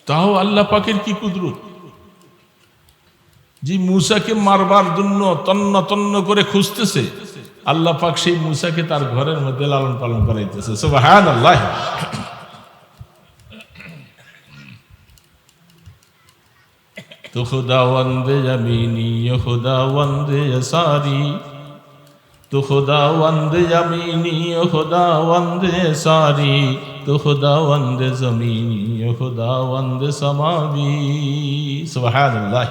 তাও আল্লাহ পাকের কি কুদরত, যে মূসাকে মারবার জন্য তন্ন তন্ন করে খুঁজতেছে, আল্লাহ পাক সেই মূসাকে তার ঘরের মধ্যে লালন পালন করাইতেছে। সুবহানাল্লাহ। তো খুদাওয়ান্দে জামিনী খুদাওয়ান্দে সারি, তো খুদাওয়ান্দে জামিনী খুদাওয়ান্দে সারি, তো খুদাওয়ান্দে জমিনী খুদাওয়ান্দে সামাবি। সুবহানাল্লাহ।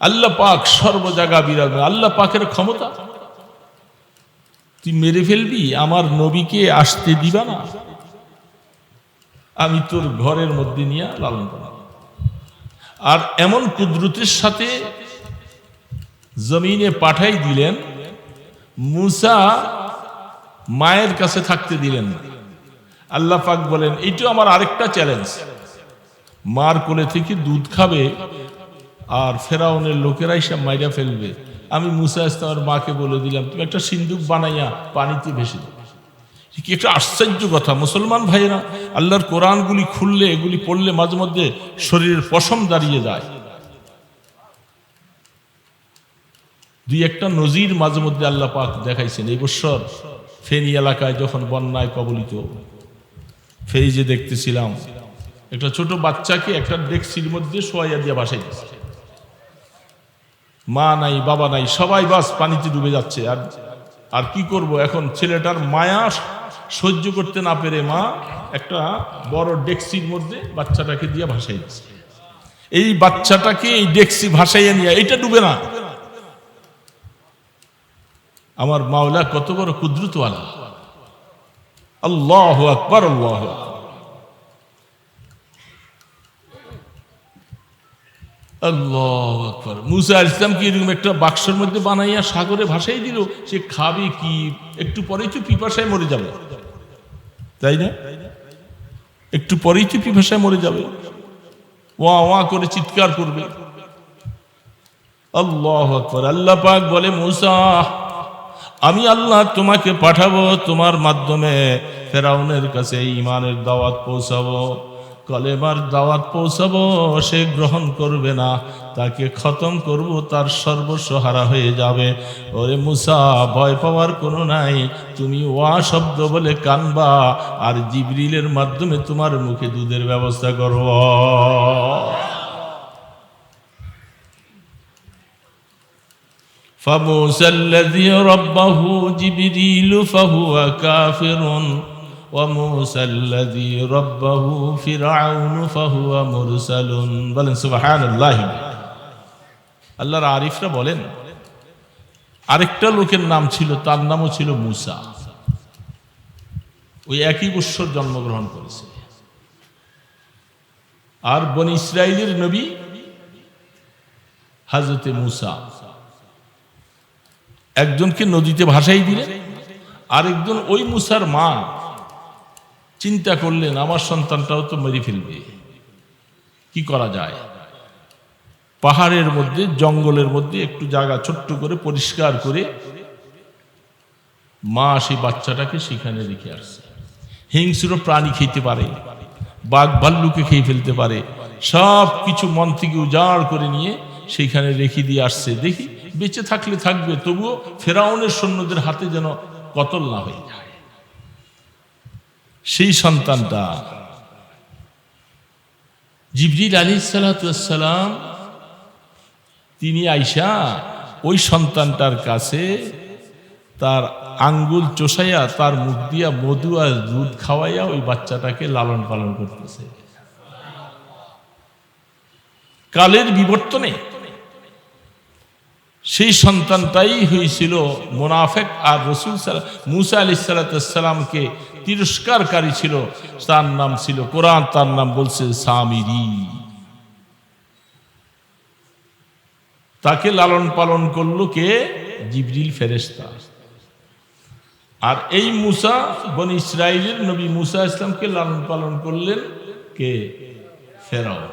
আল্লাহ পাক সর্ব জায়গা বিরাজমান। আল্লাহ পাকের ক্ষমতা, তুই মেরে ফেলবি, আমার নবীকে আসতে দিবা না, আমি তোর ঘরের মধ্যে নিয়ে লালন পালন। আর এমন কুদরতের সাথে জমিনে পাঠাই দিলেন, মূসা মায়ের কাছে থাকতে দিলেন না। আল্লাহ পাক বলেন, এইটা আমার আরেকটা চ্যালেঞ্জ, মার কোলে থেকে দুধ খাবে আর ফেরাউনের লোকেরা এসে মাইরা ফেলবে। আমি মূসা ইসলামের মাকে বলে দিলাম, তুমি একটা সিন্দুক বানাইয়া পানিতে ভেসে দাও। কি একটা আশ্চর্য কথা মুসলমান ভাইয়েরা, আল্লাহর কোরআনগুলি খুললে, এগুলি পড়লে মাঝে মধ্যে শরীরের পশম দাঁড়িয়ে যায়। দুই একটা নজির মাঝে মধ্যে আল্লাহ পাক দেখাইছেন। এই বছর ফেনী এলাকায় যখন বন্যায় কবলিত, ফেরিজে দেখতেছিলাম একটা ছোট বাচ্চাকে একটা ডেকসির মধ্যে শোয়াইয়া দিয়ে ভাসাই দিচ্ছে। মা নাই, বাবা নাই, সবাই বাস পানিতে ডুবে যাচ্ছে। আর কি করব এখন, ছেলেটার মায়া সহ্য করতে না পেরে মা একটা বড় ডেকসির মধ্যে বাচ্চাটাকে দিয়ে ভাসাই দিচ্ছে। এই বাচ্চাটাকে এই ডেকসি ভাসাইয়া নিয়ে, এটা ডুবে না। আমার মাওলা কত বড় কুদরতওয়ালা। আল্লাহু আকবার, আল্লাহু আকবার। আল্লাহু আকবার। মূসা আলাইহিস সালামকে এরকম একটা বাক্সের মধ্যে বানাইয়া সাগরে ভাসাই দিল। সে খাবে কি? একটু পরেই তো পিপাসায় মরে যাবে, তাই না? একটু পরেই তো পিপাসায় মরে যাবে, ওয়া ওয়া করে চিৎকার করবে। আল্লাহু আকবার। আল্লাহ পাক বলে, মূসা, আমি আল্লাহ তোমাকে পাঠাবো, তোমার মাধ্যমে ফেরাউনের কাছে ঈমানের দাওয়াত পৌঁছাবো, কলেমার দাওয়াত পৌঁছাবো। সে গ্রহণ করবে না, তাকে খতম করব, তার সর্বস্ব হারা হয়ে যাবে। ওরে মূসা, ভয় পাওয়ার কোনো নাই, তুমি ওয়া শব্দ বলে কানবা, আর জিবরিলের মাধ্যমে তোমার মুখে দুধের ব্যবস্থা করব। فموسى الذي ربه جبريل فهو كافر وموسى الذي ربه فرعون فهو مرسل। বলেন সুবহানাল্লাহ। আল্লাহর আরিফরা বলেন, আরেকটা লোকের নাম ছিল, তার নামও ছিল মূসা। ওই একই বৎসর জন্মগ্রহণ করেছে। আর বনি ইসরাইলের নবী হযরতে মূসা একজনকে নদীতে ভাসাই দিলেন, আরেকজন ওই মূসার মা চিন্তা করলেন, আমার সন্তানটাও তো মেরে ফেলবে, কি করা যায়? পাহাড়ের মধ্যে, জঙ্গলের মধ্যে একটু জায়গা ছোট্ট করে পরিষ্কার করে মা সেই বাচ্চাটাকে সেখানে রেখে আসছে। হিংস্র প্রাণী খেতে পারে, বাঘ ভাল্লুকে খেয়ে ফেলতে পারে, সব কিছু মন থেকে উজাড় করে নিয়ে সেইখানে রেখে দিয়ে আসছে। দেখি বেঁচে থাকলে থাকবে, তবুও ফেরাউনের সৈন্যদের হাতে যেন কতল না হয়ে যায়। সেই সন্তানটা জিবরিল আলাইহিস সালাতু ওয়াস সালাম, তিনি আইসা ওই সন্তানটার কাছে তার আঙ্গুল চোষাইয়া তার মুখ দিয়া মধু আর দুধ খাওয়াইয়া ওই বাচ্চাটাকে লালন পালন করতেছে। কালের বিবর্তনে সেই সন্তানটাই হয়েছিল মুনাফিক, আর রাসূল মূসা আলাইহিস সালামকে তিরস্কারকারী ছিল। তার নাম ছিল, কোরআন তার নাম বলছে সামিরী। তাকে লালন পালন করলো কে? জিবরিল ফেরেশতা। আর এই মূসা, বনি ইসরাইলের নবী মূসা ইসলামকে লালন পালন করলেন কে? ফেরাউন।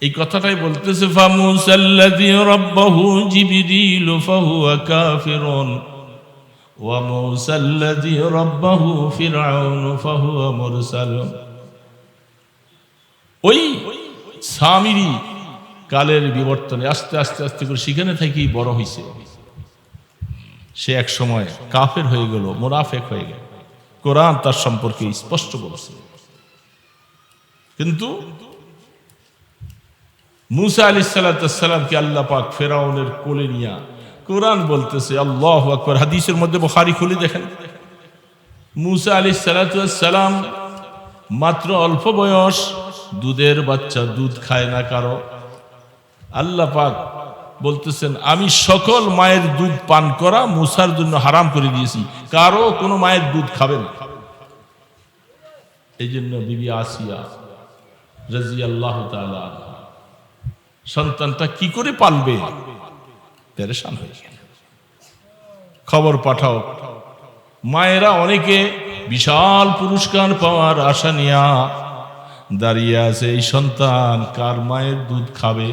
এই কথাটাই বলতেছে, ফামূসাল্লাযী রাব্বাহু জিবরিল ফাহুয়া কাফিরুন ওয়া মূসাল্লাযী রাব্বাহু ফিরআউন ফাহুয়া মুরসালুন। ওই সামিরি কালের বিবর্তনে আস্তে আস্তে আস্তে করে সেখানে থেকেই বড় হয়েছে। সে এক সময় কাফের হয়ে গেল, মুনাফেক হয়ে গেল। কোরআন তার সম্পর্কে স্পষ্ট বলছে। কিন্তু মুসা আলাইহিস সালামকে আল্লাহ পাক ফেরাউনের কোলে নিয়া, কোরআন বলতেছে আল্লাহু আকবার, হাদিসের মধ্যে বুখারী খুলে দেখেন, মুসা আলাইহিস সালাম মাত্র অল্প বয়স, দুধের বাচ্চা, দুধ খায় না কারো। আল্লাহ পাক বলতেছেন আমি সকল মায়ের দুধ পান করা মুসার জন্য হারাম করে দিয়েছি, কারো কোনো মায়ের দুধ খাবে না। এই জন্য বিবি আসিয়া রাদিয়াল্লাহু তাআলা সন্তানটা কি করে পালবে, পেরেশান হয়ে গেল। খবর পাঠাও। মায়েরা অনেকে বিশাল পুরস্কার পাওয়ার আশা নিয়া দাঁড়িয়ে আছে, এই সন্তান কার মায়ের দুধ খাবে।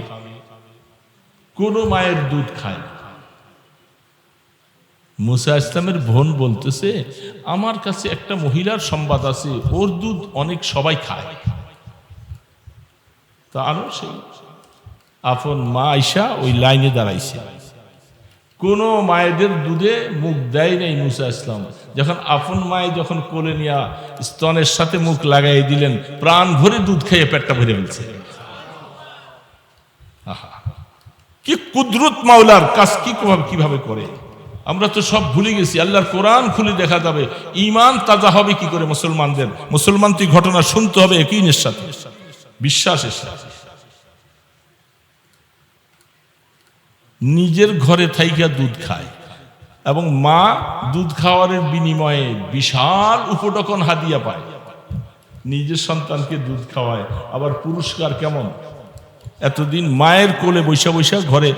কোন মায়ের দুধ খায় না। মুসা ইসলামের বোন বলতেছে আমার কাছে একটা মহিলার সংবাদ আছে, ওর দুধ অনেক সবাই খায়। তা আরো সেই আপন মা আইসা ওই লাইনে দাঁড়াইছে। কোন মায়েদের দুধে মুখ দেয় নাই মুসা ইসলাম। যখন আপন মায়ে যখন কোলে নিয়া স্তনের সাথে মুখ লাগাই দিলেন, প্রাণ ভরে দুধ খেয়ে পেটটা ভরে ফেলছে। আহা, কি কুদরত মাওলার কাজ কিভাবে করে আমরা তো সব ভুলে গেছি। আল্লাহর কোরআন খুলে দেখা যাবে, ঈমান তাজা হবে কি করে মুসলমানদের। মুসলমান তুই ঘটনা শুনতে হবে একইনের সাথে, বিশ্বাসের সাথে। নিজের ঘরে থাইকা দুধ খায় এবং মা দুধ খাওয়ারের বিনিময়ে বিশাল উপটকন হাদিয়া পায়। নিজের সন্তানকে দুধ খাওয়ায়, আবার পুরস্কার কেমন। এতদিন মায়ের কোলে বৈশা বৈশা ঘরে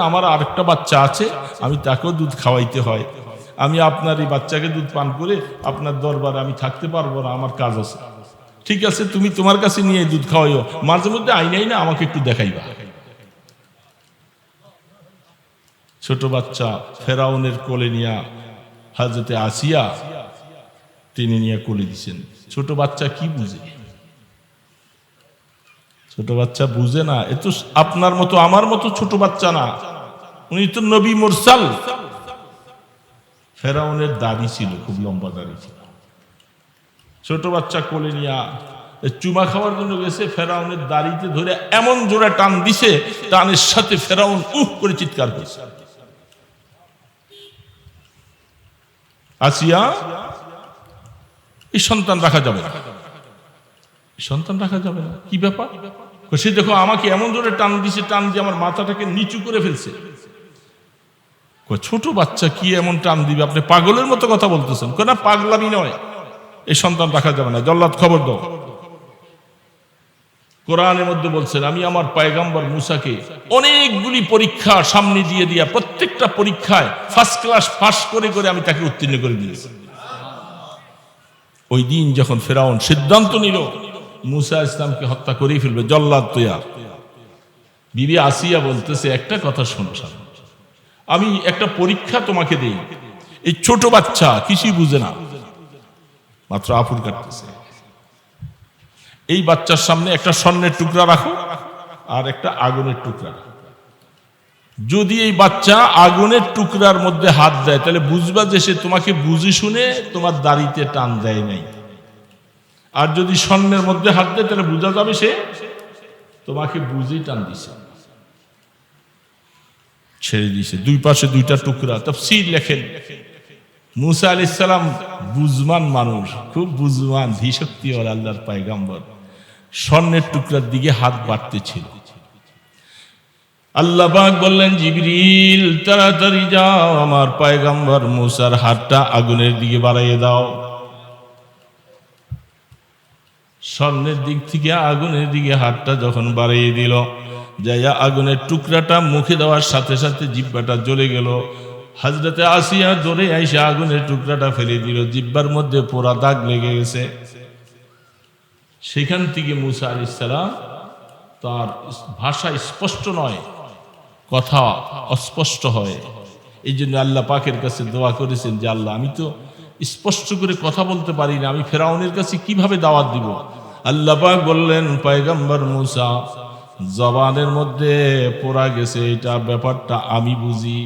আমার আরেকটা বাচ্চা আছে, আমি তাকেও দুধ খাওয়াইতে হয়, আমি আপনার এই বাচ্চাকে দুধ পান করে আপনার দরবারে আমি থাকতে পারবো না, আমার কাজ আছে। ঠিক আছে, তুমি তোমার কাছে নিয়ে দুধ খাওয়াইও, মাঝে মধ্যে আইনাই না আমাকে একটু দেখাইবা। ছোট বাচ্চা ফেরাউনের কোলে নিয়া হযরতে আসিয়া তিনি নিয়ে কোলে দিছেন। ছোট বাচ্চা কি বুঝে? ছোট বাচ্চা বুঝে না। এ তো আপনার মতো আমার মতো ছোট বাচ্চা না, উনি তো নবী মুরসাল। ফেরাউনের দাড়ি ছিল, খুব লম্বা দাড়ি ছিল। ছোট বাচ্চা কোলে নিয়া চুমা খাওয়ার জন্য গেছে, ফেরাউনের দাড়িতে ধরে এমন জোরে টান দিছে, টানের সাথে ফেরাউন উহ করে চিৎকার করছে। আসিয়া, এই সন্তান রাখা যাবে না, সন্তান রাখা যাবে না। কি ব্যাপার? সে দেখো আমাকে এমন জোরে টান দিছে, টান দিয়ে আমার মাথাটাকে নিচু করে ফেলছে। ছোট বাচ্চা কি এমন টান দিবে? আপনি পাগলের মতো কথা বলতেছেন। না, পাগলামি নয়, এই সন্তান রাখা যাবে না। জল্লাদ খবর দাও। কোরআনের মধ্যে বলছেন আমি আমার পয়গম্বর মুসাকে অনেকগুলি পরীক্ষা সামনে দিয়ে দিয়া প্রত্যেকটা পরীক্ষায় ফার্স্ট ক্লাস পাস করে করে আমি তাকে উত্তীর্ণ করে দিয়েছি। ওই দিন যখন ফেরাউন সিদ্ধান্ত নিল মুসা ইসলামকে হত্যা করেই ফেলবে, জল্লাদ তৈয়ার। বিবি আসিয়া বলতেছে একটা কথা শোনো, আমি একটা পরীক্ষা তোমাকে দেই। এই ছোট বাচ্চা কিছুই বুঝে না, মাত্র আফুর কাটতেছে। এই বাচ্চার সামনে একটা স্বর্ণের টুকরা রাখো আর একটা আগুনের টুকরা। যদি এই বাচ্চা আগুনের টুকরার মধ্যে হাত দেয় তাহলে বুঝবা যে সে তোমাকে বুঝে শুনে তোমার দাড়িতে টান দেয় নাই। আর যদি স্বর্ণের মধ্যে হাত দেয় তাহলে বোঝা যাবে সে তোমাকে বুঝেই টান দিছে। ছেড়ে দিছে, দুই পাশে দুইটা টুকরা। তাফসীর লেখেন মুসা আলাইহিস সালাম বুঝমান মানুষ, খুব বুঝমান, ধীশক্তিওয়ালা আল্লাহর পয়গম্বর। স্বর্ণের টুকরার দিকে হাত বাড়তেছিল। আল্লাহ পাক বললেন জিবরিল তাড়াতাড়ি যাও, আমার পয়গম্বর মুসার হাতটা আগুনের দিকে বাড়াইয়ে দাও। স্বর্ণের দিক থেকে আগুনের দিকে হাতটা যখন বাড়িয়ে দিল, যাইয়া আগুনের টুকরাটা মুখে দেওয়ার সাথে সাথে জিহ্বাটা জ্বলে গেল। হযরতে আসিয়া দৌড়ে আইসা আগুনের টুকরাটা ফেলে দিল, জিহ্বার মধ্যে পোড়া দাগ লেগে গেছে। সেখান থেকে মুসা আলাইহিস সালাম, তার ভাষা স্পষ্ট নয়, কথা অস্পষ্ট হয়। এই জন্য আল্লাহ পাকের কাছে দোয়া করেছেন যে আল্লাহ আমি তো স্পষ্ট করে কথা বলতে পারি না, আমি ফেরাউনের কাছে কিভাবে দাওয়াত দিব। আল্লাহ পাক বললেন, পয়গম্বর মুসা, জবানের মধ্যে পোড়া গেছে, এটা ব্যাপারটা আমি বুঝি।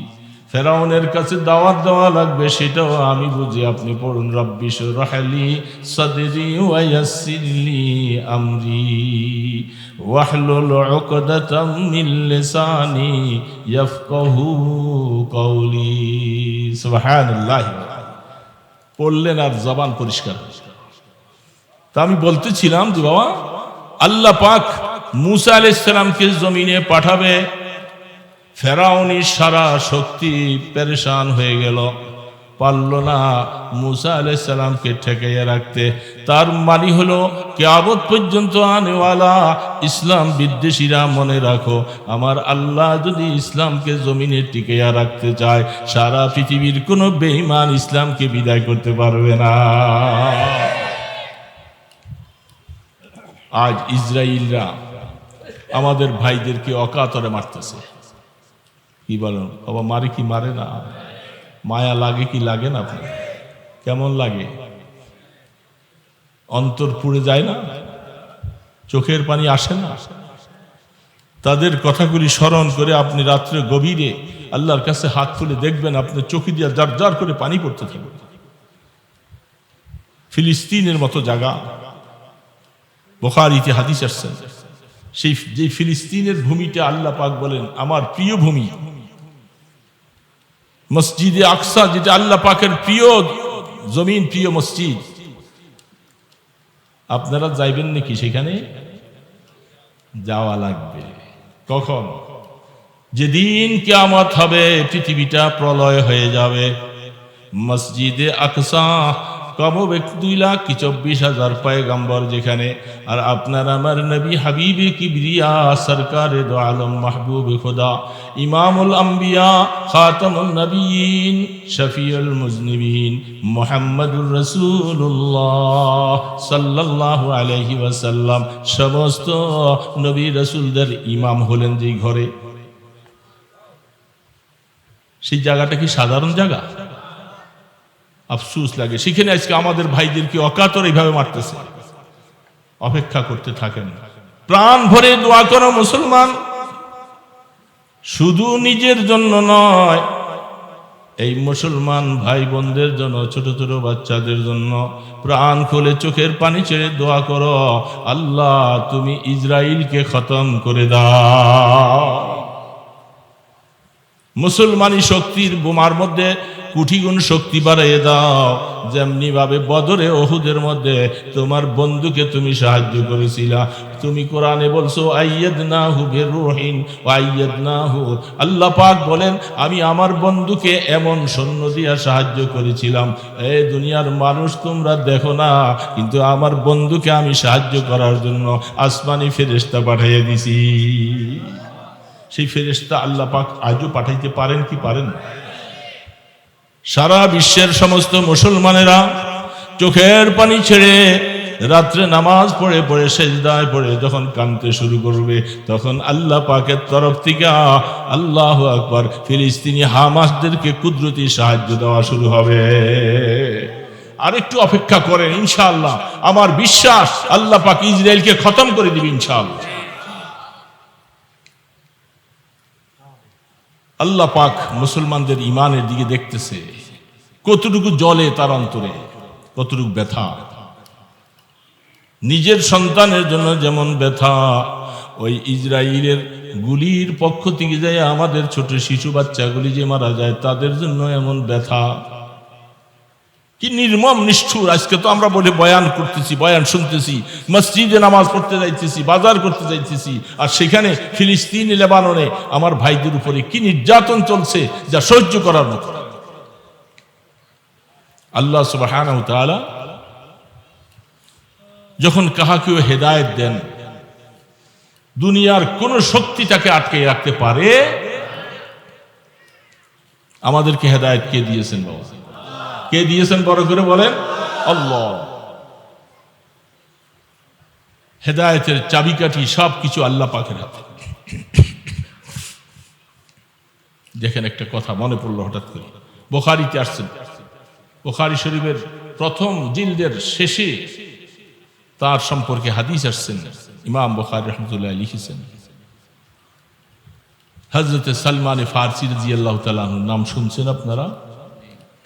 ফেরাউনের কাছে দাওয়াত দেওয়া লাগবে, সেটাও আমি বুঝি। আপনি পড়ুন, রব্বি শরহ লি সাদরি ওয়া ইয়াসসির লি আমরি ওয়াহলুল উকদাতাম মিন লিসানি ইয়াফকাহু কওলি। সুবহানাল্লাহ। পড়লেন আর জবান পরিষ্কার। তা আমি বলতেছিলাম যে বাবা, আল্লাহ পাক মুসা আলাইহিস সালামকে জমিনে পাঠাবে, ফেরাউনি সারা শক্তি পেরেশান হয়ে গেল, পারল না মুসা আলাইহিস সালামকে ঠেকাইয়া রাখতে। তার মানে হলো কিয়ামত পর্যন্ত আনেওয়ালা ইসলাম বিদ্বেষীরা মনে রাখো, আমার আল্লাহ যদি ইসলামকে জমিনে টিকাইয়া রাখতে চায়, সারা পৃথিবীর কোনো বেঈমান ইসলামকে বিদায় করতে পারবে না। আজ ইসরায়েলরা আমাদের ভাইদেরকে অকাতরে মারতেছে। কি বলেন বাবা, মারে কি মারে না? মায়া লাগে কি লাগে না? আপনার কেমন লাগে? অন্তর পুড়ে যায় না? চোখের পানি আসে না? তাদের কথাগুলি স্মরণ করে আপনি রাত্রে গভীরে আল্লাহর কাছে হাত তুলে দেখবেন, আপনার চোখে দিয়ে জার জার করে পানি পড়তে থাকবে। ফিলিস্তিনের মতো জায়গা, বুখারীতে হাদিস আসছে, সেই যে ফিলিস্তিনের ভূমিটা আল্লাহ পাক বলেন আমার প্রিয় ভূমি, মসজিদে আকসা যেটা আল্লাহ পাকের প্রিয় জমিন, প্রিয় মসজিদ, আপনারা যাইবেন নাকি সেখানে? যাওয়া লাগবে। কখন? যেদিন কিয়ামত হবে, পৃথিবীটা প্রলয় হয়ে যাবে, মসজিদে আকসা কমবে 2,24,000 পয়গম্বর যেখানে, আর আপনার আমার নবী হাবিবে কিবরিয়া সরকারে দো আলম মাহবুবে খোদা ইমামুল আম্বিয়া খাতামুন নবীন শফিউল মুজনিবিন মুহাম্মদুর রাসূলুল্লাহ সাল্লাল্লাহু আলাইহি ওয়াসাল্লাম সমস্ত নবী রাসূলদের ইমাম হলেন যে ঘরে, সেই জায়গাটা কি সাধারণ জায়গা? আফসোস লাগে, সেখানে আজকে আমাদের ভাইদেরকে অকাতর এইভাবে মারতেছে। অপেক্ষা করতে থাকেন, প্রাণ ভরে দোয়া করো মুসলমান, শুধু নিজের জন্য নয়, এই মুসলমান ভাই বোনদের জন্য, ছোট ছোট বাচ্চাদের জন্য প্রাণ খুলে চোখের পানি ছেড়ে দোয়া করো, আল্লাহ তুমি ইসরায়েলকে খতম করে দাও। মুসলমানি শক্তির বোমার মধ্যে কোটি গুণ শক্তি বাড়িয়ে দাও, যেমনি ভাবে বদরে ওহুদের মধ্যে তোমার বন্ধুকে তুমি সাহায্য করেছিলা। তুমি কোরআনে বলছো আইয়াদনাহু বিরূহিন ওয়া আইয়াদনাহু, আল্লাহ পাক বলেন আমি আমার বন্ধুকে এমন সৈন্য দিয়া সাহায্য করেছিলাম, এই দুনিয়ার মানুষ তোমরা দেখো না, কিন্তু আমার বন্ধুকে আমি সাহায্য করার জন্য আসমানি ফেরেশতা পাঠিয়ে দিছি। সেই ফেরেশতা আল্লাহ পাক আজও পাঠাইতে পারেন কি পারেন? সারা বিশ্বের সমস্ত মুসলমানেরা চোখের পানি ছেড়ে রাত্রে নামাজ পড়ে পড়ে সেজদায় পড়ে যখন কাঁদতে শুরু করবে, তখন আল্লাহ পাকের তরফ থেকে আল্লাহু আকবার ফিলিস্তিনি হামাসদেরকে কুদরতি সাহায্য দেওয়া শুরু হবে। আর একটু অপেক্ষা করেন, ইনশাআল্লাহ আমার বিশ্বাস আল্লাহ পাক ইসরায়েলকে খতম করে দিবে ইনশাআল্লাহ। আল্লাহ পাক মুসলমানদের ইমানের দিকে দেখতেছে, কতটুকু জ্বলে তার অন্তরে, কতটুকু ব্যথা। নিজের সন্তানের জন্য যেমন ব্যথা, ওই ইসরায়েলের গুলির পক্ষ থেকে যায় আমাদের ছোট শিশু বাচ্চাগুলি যে মারা যায় তাদের জন্য এমন ব্যথা। কি নির্মম নিষ্ঠুর! আজকে তো আমরা বলে বয়ান করতেছি, বয়ান শুনতেছি, মসজিদে নামাজ পড়তে যাইতেছি, বাজার করতে যাইতেছি, আর সেখানে ফিলিস্তিন লেবাননে আমার ভাইদের উপরে কি নির্যাতন চলছে যা সহ্য করার মতো। আল্লাহ সুবহানাহু ওয়া তাআলা যখন কাহাকেও হেদায়েত দেন, দুনিয়ার কোন শক্তি তাকে আটকে রাখতে পারে? আমাদেরকে হেদায়েত কে দিয়েছেন বাবা? কে দিয়েছেন? বড় করে বলেন আল্লাহ। হেদায়েতের চাবিকাঠি সবকিছু আল্লাহ পাকের হাতে। দেখেন একটা কথা মনে পড়লো হঠাৎ করে, বুখারীতে আসছেন, বুখারী শরীফের প্রথম জিলদের শেষে তার সম্পর্কে হাদিস আসছেন, ইমাম বুখারী রাহমাতুল্লাহ আলাইহি লিখেছেন, হযরত সালমান ফারসি রাদিয়াল্লাহু তাআলা আনহুর নাম শুনছেন আপনারা?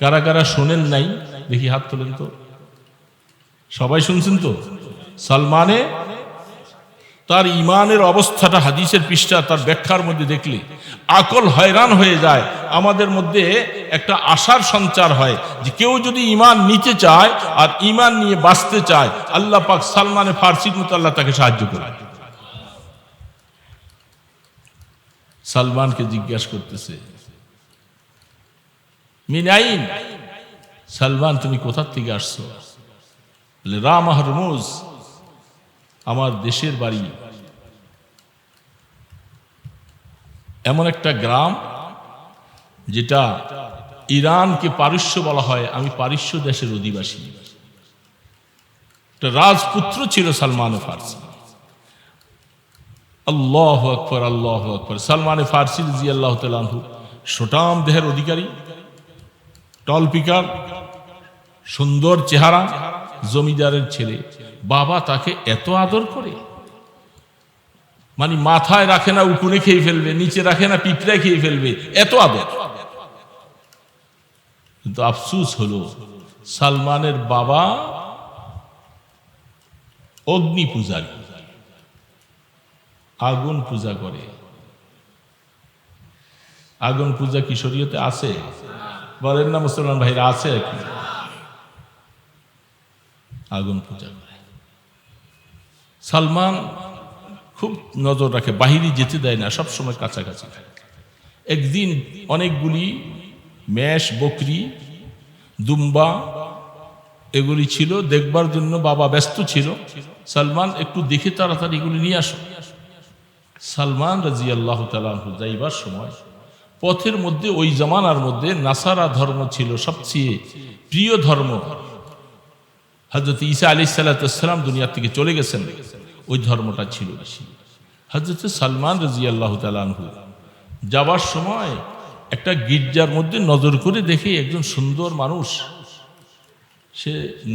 কারা কারা শোনেন নাই দেখি হাত তোলেন তো। সবাই শুনছেন তো? সালমানে তার ইমানের অবস্থাটা হাদিসের পৃষ্ঠা তার ব্যাখ্যার মধ্যে দেখলে আকল হয়রান হয়ে যায়। আমাদের মধ্যে একটা আশার সঞ্চার হয় যে কেউ যদি ইমান নিতে চায় আর ইমান নিয়ে বাঁচতে চায়, আল্লাহ পাক সালমানে ফারসির মতো আল্লাহ তাকে সাহায্য করে। সালমানকে জিজ্ঞাসা করতেছে, মিনাইন, সালমান তুমি কোথা থেকে আসছো? বলে রা মাহরুমুজ, আমার দেশের বাড়ি এমন একটা গ্রাম যেটা ইরানকে পারস্য বলা হয়, আমি পারস্য দেশের অধিবাসী। একটা রাজপুত্র ছিল সালমান ফারসি। আল্লাহু আকবার, আল্লাহু আকবার। সালমান ফারসি রাদিয়াল্লাহু তাআলা আনহু সুঠাম দেহের অধিকারী, টলপিকার, সুন্দর চেহারা, জমিদারের ছেলে। বাবা তাকে এত আদর করে, মানে মাথায় রাখে না উকুনে খেয়ে ফেলবে, নিচে রাখে না পিঁপড়ায় খেয়ে ফেলবে, এত আদর। কিন্তু আফসোস হলো সালমানের বাবা অগ্নি পূজারী, আগুন পূজা করে। আগুন পূজা কি শরীয়তে আছে? বলেন না মুসলমান ভাইরা, আছে কি? আগুন পূজা করে। সালমান খুব নজর রাখে, বাহিরে যেতে দেয় না, সব সময় কাছাকাছি। একদিন অনেকগুলি মেষ, বকরি, দুম্বা এগুলি ছিল, দেখবার জন্য বাবা ব্যস্ত ছিল। সালমান একটু দেখে তাড়াতাড়ি এগুলি নিয়ে আসো। সালমান রাদিয়াল্লাহু তাআলা আনহু যাইবার সময় পথের মধ্যে, ওই জামানার মধ্যে নাসারা ধর্ম ছিল সবচেয়ে প্রিয় ধর্ম। হযরত ঈসা আলাইহিস সালাম দুনিয়া থেকে চলে গেছেন, ওই ধর্মটা ছিল বেশি। হযরত সালমান রাদিয়াল্লাহু তাআলা আনহু যাবার সময় একটা গির্জার মধ্যে নজর করে দেখে একজন সুন্দর মানুষ, সে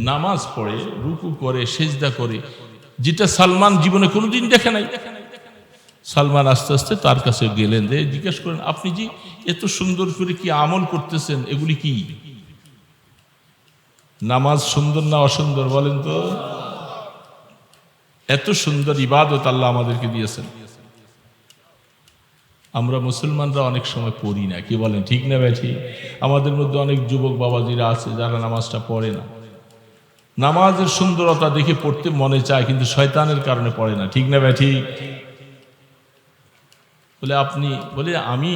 নামাজ পড়ে, রুকু করে, সেজদা করে, যেটা সালমান জীবনে কোনোদিন দেখে নাই। সালমান আস্তে আস্তে তার কাছে গেলেন, জিজ্ঞেস করেন, আপনি যে এত সুন্দর করে কি আমল করতেছেন, এগুলি কি? নামাজ সুন্দর না অসুন্দর বলেন তো? এত সুন্দর ইবাদত আল্লাহ আমাদেরকে দিয়েছেন, আমরা মুসলমানরা অনেক সময় পড়ি না। কি বলেন, ঠিক না ব্যাঠি? আমাদের মধ্যে অনেক যুবক বাবাজিরা আছে যারা নামাজটা পড়ে না। নামাজের সুন্দরতা দেখে পড়তে মনে চায়, কিন্তু শয়তানের কারণে পড়ে না। ঠিক না ব্যাঠি? বলে আপনি, বলে আমি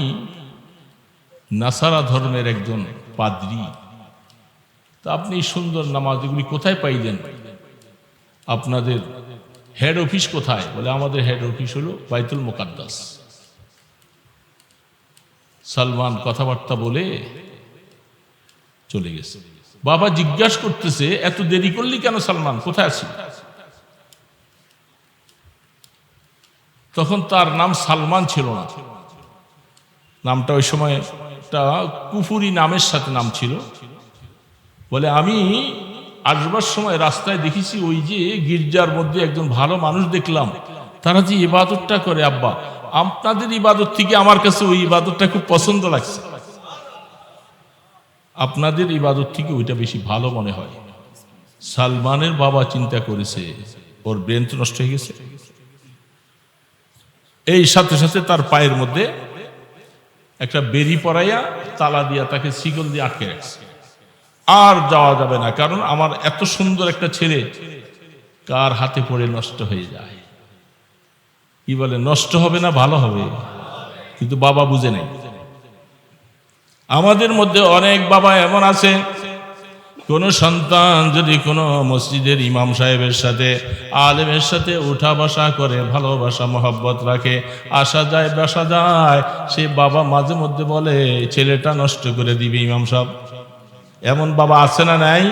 নাসারা ধর্মের একজন পাদ্রী, তা আপনি সুন্দর নামাজ এগুলি কোথায় পাইলেন? আপনাদের হেড অফিস কোথায়? বলে আমাদের হেড অফিস হলো বাইতুল মুকাদ্দাস। সালমান কথাবার্তা বলে চলে গেছে। বাবা জিজ্ঞাসা করতেছে, এত দেরি করলি কেন সালমান, কোথায় আছি? তখন তার নাম সালমান ছিল না, নামটা ওই সময় একটা কুফুরি নামের সাথে নাম ছিল। বলে আমি আসবার সময় রাস্তায় দেখেছি ওই যে গির্জার মধ্যে একজন ভালো মানুষ দেখলাম, তারা যে ইবাদতটা করে, আব্বা আপনাদের ইবাদত থেকে আমার কাছে ওই ইবাদতটা খুব পছন্দ লাগছে, আপনাদের ইবাদত থেকে ওইটা বেশি ভালো মনে হয়। সালমানের বাবা চিন্তা করেছে ওর ব্রেন তো নষ্ট হয়ে গেছে। এই সাথে সাথে তার পায়ের মধ্যে একটা বেরি পরাইয়া তালা দিয়া তাকে শিকল দিয়ে আটকে রাখছে। আর যাওয়া যাবে না, কারণ আমার এত সুন্দর একটা ছেলে কার হাতে পড়ে নষ্ট হয়ে যায়। কি বলে, নষ্ট হবে না ভালো হবে? কিন্তু বাবা বুঝে নেই। আমাদের মধ্যে অনেক বাবা এমন আছে, কোন সন্তান যদি কোনো মসজিদের ইমাম সাহেবের সাথে, আলেমের সাথে উঠা বসা করে, ভালোবাসা মহব্বত রাখে, আসা যায় বসা যায়, সে বাবা মাঝে মধ্যে বলে ছেলেটা নষ্ট করে দিবে ইমাম সাহেব। এমন বাবা আছে না নাই?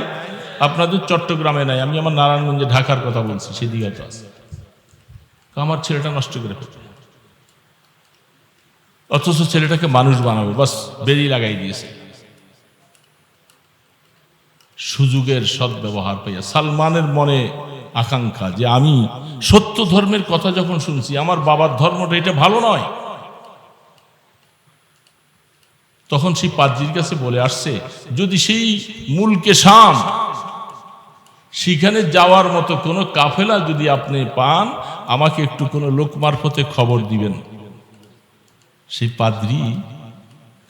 আপনাদের চট্টগ্রামে নাই, আমি আমার নারায়ণগঞ্জে ঢাকার কথা বলছি, সেদিকে তো আছে। আমার ছেলেটা নষ্ট করে ফেলবে, অথচ ছেলেটাকে মানুষ বানাবে, বাস বেরি লাগাই দিয়েছে। সুযোগের সদ্ব্যবহার পাইয়া সালমানের মনে আকাঙ্ক্ষা যে আমি সত্য ধর্মের কথা যখন শুনছি, আমার বাবার ধর্মটা এটা ভালো নয়, তখন সেই পাদ্রীর কাছে বলে আসছে, যদি সেই মুলকে শাম সেখানে যাওয়ার মতো কোনো কাফেলা যদি আপনি পান, আমাকে একটু কোনো লোক মারফতে খবর দিবেন। সেই পাদ্রী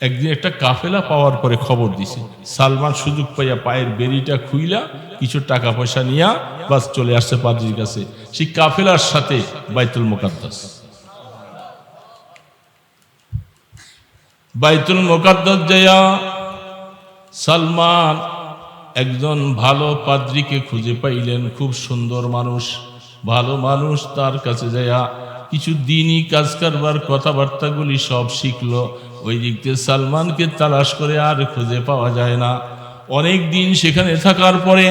একদিন একটা কাফেলা পাওয়ার পরে খবর দিছে। সালমান সুযোগ পাইয়া পায়ের বেরিটা খুইলা কিছু টাকা পয়সা নিয়া বাস চলে আসছে পাদ্রীর কাছে। সেই কাফেলার সাথে বাইতুল মুকাদ্দাস, বাইতুল মুকাদ্দাস যাইয়া সালমান একজন ভালো পাদ্রীকে খুঁজে পাইলেন, খুব সুন্দর মানুষ, ভালো মানুষ। তার কাছে যাইয়া কিছু দিনই কাজ কারবার কথাবার্তাগুলি সব শিখলো। ওই দিক থেকে সালমানকে তালাশ করে আর খুঁজে পাওয়া যায় না। অনেক দিন সেখানে থাকার পরে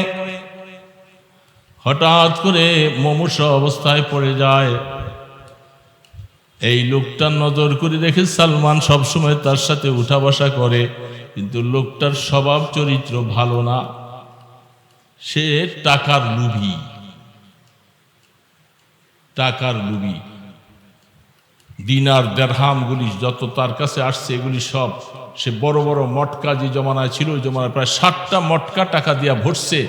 হঠাৎ করে মুমূর্ষ অবস্থায় পড়ে যায়। এই লোকটার নজর করে দেখে সালমান সবসময় তার সাথে উঠা বসা করে, কিন্তু লোকটার স্বভাব চরিত্র ভালো না। সে টাকার লোভী, টাকার লোভী। দিনার দেরহামগুলি যত তার কাছে আসছে এগুলি সব সে বড় বড় মটকা যে জমানায় ছিল, ওই জমানায় প্রায় 60টা মটকা টাকা দিয়া ভরছে।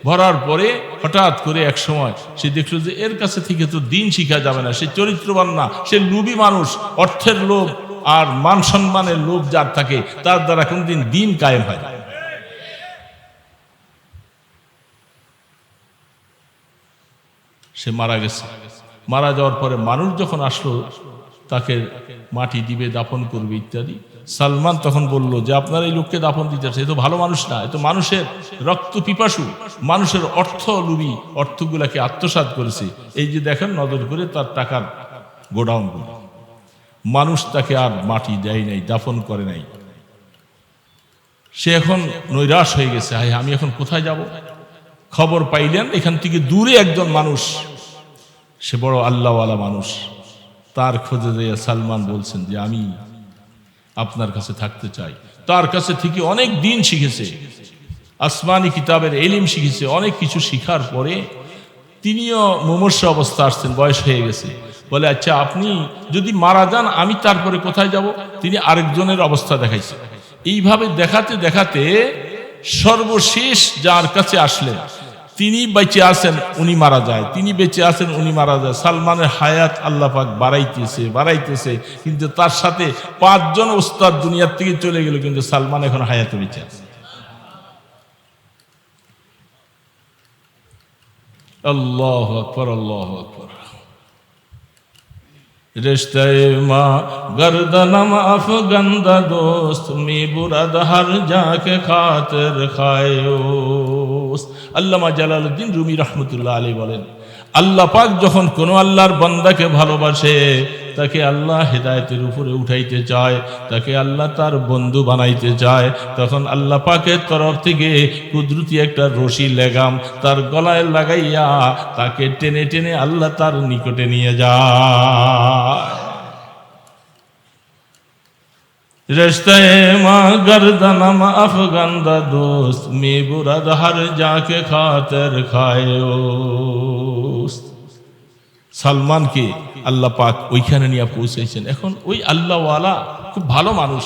ভরার পরে হঠাৎ করে এক সময় সে দেখলো যে এর কাছে থেকে তো দিন শিখা যাবে না, সে চরিত্রবান না, সে লোভী মানুষ। অর্থের লোভ আর মান সম্মানের লোভ যার থাকে তার দ্বারা কোনদিন দিন কায়েম হয় না। সে মারা গেছে। মারা যাওয়ার পরে মানুষ যখন আসলো তাকে মাটি দিবে, দাফন করবে ইত্যাদি, সালমান তখন বলল যে আপনারা এই লোককে দাফন দিতে চান, এ তো ভালো মানুষ না, এ তো মানুষের রক্ত পিপাসু, মানুষের অর্থ লোভী, অর্থগুলাকে আত্মসাৎ করেছে। এই যে দেখেন নজর করে তার টাকার গোডাউন, মানুষ তাকে আর মাটি দেয় নাই, দাফন করে নাই। সে এখন নৈরাশ হয়ে গেছে, হায় আমি এখন কোথায় যাব। খবর পাইলেন এখান থেকে দূরে একজন মানুষ, সে বড় আল্লাহওয়ালা মানুষ, তার খোঁজে দিয়ে সালমান বলছেন যে আমি আপনার কাছে থাকতে চাই। তার কাছে থেকে অনেক দিন শিখেছে, আসমানি কিতাবের এলিম শিখেছে। অনেক কিছু শিখার পরে তিনিও মুমূর্ষ অবস্থা আসছেন, বয়স হয়ে গেছে। বলে আচ্ছা আপনি যদি মারা যান আমি তারপরে কোথায় যাব। তিনি আরেকজনের অবস্থা দেখাইছে। এইভাবে দেখাতে দেখাতে সর্বশেষ যার কাছে আসলেন তিনি বেঁচে আছেন, উনি মারা যায়, তিনি বেঁচে আছেন, উনি মারা যায়। সালমানের হায়াত আল্লাহ পাক বাড়াইতেছে বাড়াইতেছে, কিন্তু তার সাথে 5 জন ওস্তাদ দুনিয়ার থেকে চলে গেল, কিন্তু সালমান এখন হায়াতে বেঁচে আছে। আল্লাহু আকবার, আল্লাহু আকবার। रिश्ते माँ गर्दनम अफगंदा दोस्त मी बुरद हर जाके खातिर खायोस। আল্লামা জালালউদ্দিন রুমি রাহমাতুল্লাহ আলাইহি বলেন, আল্লাহ পাক যখন কোনো আল্লাহর বান্দাকে ভালোবাসে তাকে আল্লাহ হেদায়েতের উপরে উঠাইতে চায়, তাকে আল্লাহ তার বন্ধু বানাইতে চায়, তখন আল্লাহ পাকের তরফ থেকে কুদরতি একটা রশি লেগাম তার গলায় লাগাইয়া তাকে টেনে টেনে আল্লাহ তার নিকটে নিয়ে যায়। रिश्ते माँ गर्दनम अफगंदा दोस्त मी बुरद हर जाके खातिर खायोस। সালমানকে আল্লাহ পাক ওইখানে নিয়ে পৌঁছেছেন। এখন ওই আল্লাহওয়ালা খুব ভালো মানুষ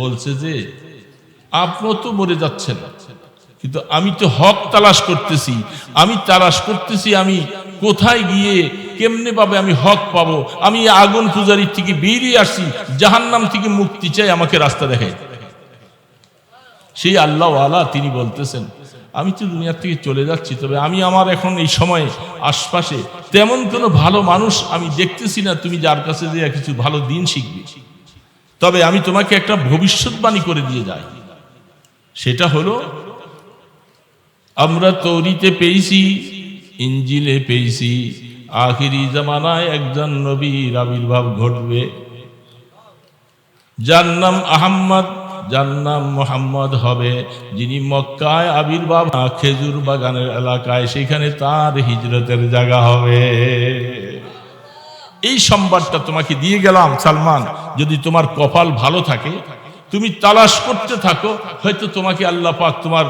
বলছে যে আপনি তো মরে যাচ্ছেন, কিন্তু আমি তো হক তালাশ করতেছি, আমি তালাশ করতেছি আমি কোথায় গিয়ে কেমনে ভাবে আমি হক পাবো। আমি আগুন পূজারির থেকে বেরিয়ে আসি, জাহান্নাম থেকে মুক্তি চাই, আমাকে রাস্তা দেখাই। সেই আল্লাহওয়ালা তিনি বলতেছেন আমি তো দুনিয়া থেকে চলে যাচ্ছি, তবে আমি আমার এখন এই সময় আশপাশে তেমন কোনো ভালো মানুষ আমি দেখতেছি না তুমি যার কাছে যে কিছু ভালো দিন শিখবে। তবে আমি তোমাকে একটা ভবিষ্যৎবাণী করে দিয়ে যাই, সেটা হলো আমরা তৌরিতে পেয়েছি, ইঞ্জিলে পেয়েছি, আখিরি জামানায় একজন নবীর আবির্ভাব ঘটবে, যার নাম আহম্মদ, যার নাম মুহাম্মদ হবে, যিনি মক্কায় আবির্ভাব, খেজুর বাগানের এলাকায়, সেখানে তার হিজরতের জায়গা হবে। এই সংবাদটা তোমাকে দিয়ে গেলাম সালমান, যদি তোমার কপাল ভালো থাকে তুমি তালাশ করতে থাকো, হয়তো তোমাকে আল্লাহ পাক তোমার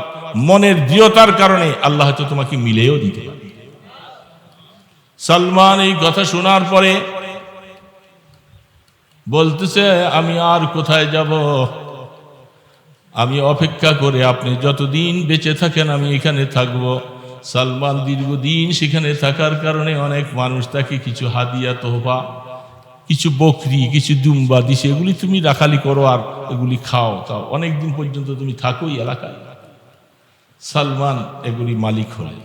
মনের দৃঢ়তার কারণে আল্লাহ হয়তো তোমাকে মিলেও দিতে পারে। সালমান এই কথা শোনার পরে বলতেছে, আমি আর কোথায় যাব, আমি অপেক্ষা করে আপনি যতদিন বেঁচে থাকেন আমি এখানে থাকব। সালমান দীর্ঘদিন সেখানে থাকার কারণে অনেক মানুষ তাকে কিছু হাদিয়া তোহফা, কিছু বকরি, কিছু দুম্বা দিছে, এগুলি তুমি রাখালি করো আর এগুলি খাও, তাও অনেকদিন পর্যন্ত তুমি থাকো এই এলাকায়। সালমান এগুলি মালিক হলেন।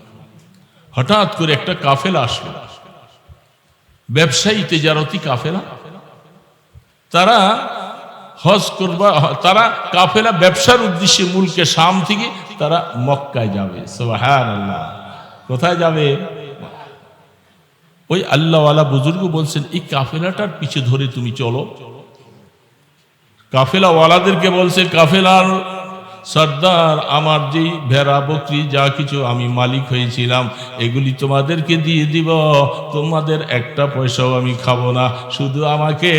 হঠাৎ করে একটা কাফেলা আসলো, ব্যবসায়ী তেজারতি কাফেলা। তারা হজ করবা, তারা কাফেলা ব্যবসার উদ্দেশ্যে মুলকে শাম থেকে তারা মক্কায় যাবে। সুবহানাল্লাহ। কোথায় যাবে? ওই আল্লাহওয়ালা বুজুর্গ বলছেন, এই কাফেলাটার পিছে ধরে তুমি চলো। কাফেলাওয়ালাদেরকে বলছে, কাফেলার সর্দার, আমার যেই ভেড়া বকরি যা কিছু আমি মালিক হয়েছিলাম এগুলি তোমাদেরকে দিয়ে দিব, তোমাদের একটা পয়সাও আমি খাবো না, শুধু আমাকে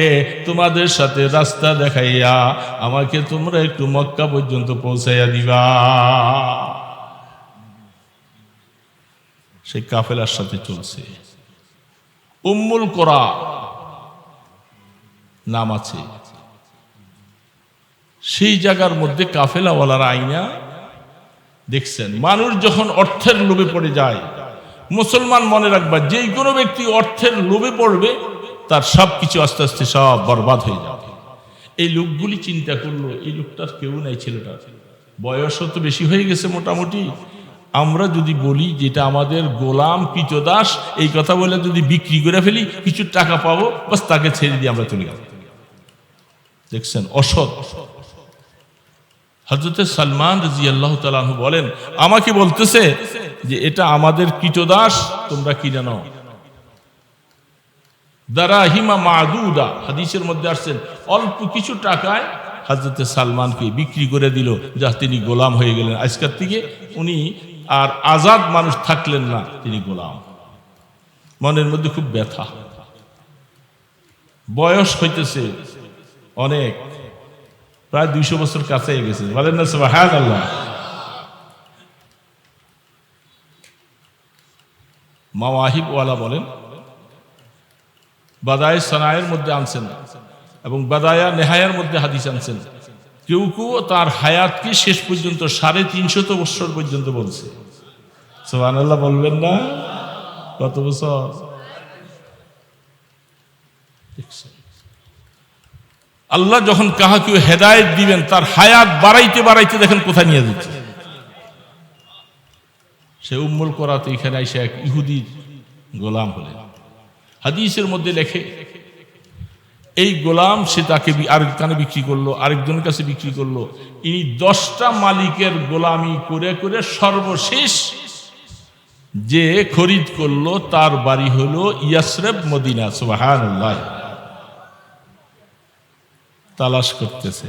তোমাদের সাথে রাস্তা দেখাইয়া আমাকে তোমরা একটু মক্কা পর্যন্ত পৌঁছাইয়া দিবা। সেই কাফেলার সাথে চলছে। উম্মুল কোরা নাম আছে, সেই জায়গার মধ্যে কাফেলাওয়ালারা আইনা দেখছেন, মানুষ যখন অর্থের লোভে পড়ে যায়, মুসলমান মনে রাখবা, যে কোনো ব্যক্তি অর্থের লোভে পড়বে তার সব কিছু আস্তে আস্তে সব বরবাদ হয়ে যাবে। এই লোকগুলি চিন্তা করলো, এই লোকটার কেউ নাই, ছেলেটার বয়সও তো বেশি হয়ে গেছে মোটামুটি, আমরা যদি বলি যেটা আমাদের গোলাম কৃতদাস, এই কথা বলে যদি বিক্রি করে ফেলি কিছু টাকা পাবো, বাস তাকে ছেড়ে দিয়ে আমরা চলে যাব। দেখছেন অসৎ। হযরত সালমান রাদিয়াল্লাহু তাআলা আনহু বলেন, আমাকে বলতেছে যে এটা আমাদের কৃতদাস, তোমরা কিনে নাও। দারাহিমা মাদুদা, হাদিসের মধ্যে আসছেন, অল্প কিছু টাকায় হযরত সালমানকে বিক্রি করে দিল, যা তিনি গোলাম হয়ে গেলেন। আজকের থেকে উনি আর আজাদ মানুষ থাকলেন না, তিনি গোলাম। মনের মধ্যে খুব ব্যথা। বয়স হইতেছে অনেক, প্রায় 200 বছর কাছে গেছে, বলেন না সুবহানাল্লাহ। মাওয়াহিব ওয়ালা বলেন, বাদায়ে সানায়ের মধ্যে আনছেন এবং বাদায়া নেহায়ার মধ্যে হাদিস আনছেন, কেউ কেউ তার হায়াতকে শেষ পর্যন্ত 350 বছর পর্যন্ত বলছে। সুবহানাল্লাহ বলবেন না? কত বছর? আল্লাহ যখন কাহাকে হেদায়েত দিবেন তার হায়াত বাড়াইতে বাড়াইতে দেখেন কোথায় নিয়ে যাচ্ছে। সে উম্মুল কোরাতে এখানে এসে এক ইহুদির গোলাম হলেন। হাদিসের মধ্যে লেখে, এই গোলাম সে তাকে আরেকখানে বিক্রি করলো, আরেকজনের কাছে বিক্রি করলো। ইনি 10টা মালিকের গোলামি করে করে সর্বশেষ যে খরিদ করলো তার বাড়ি হলো ইয়াসরিব, মদিনা। সুবহানাল্লাহ। তালাশ করতেছে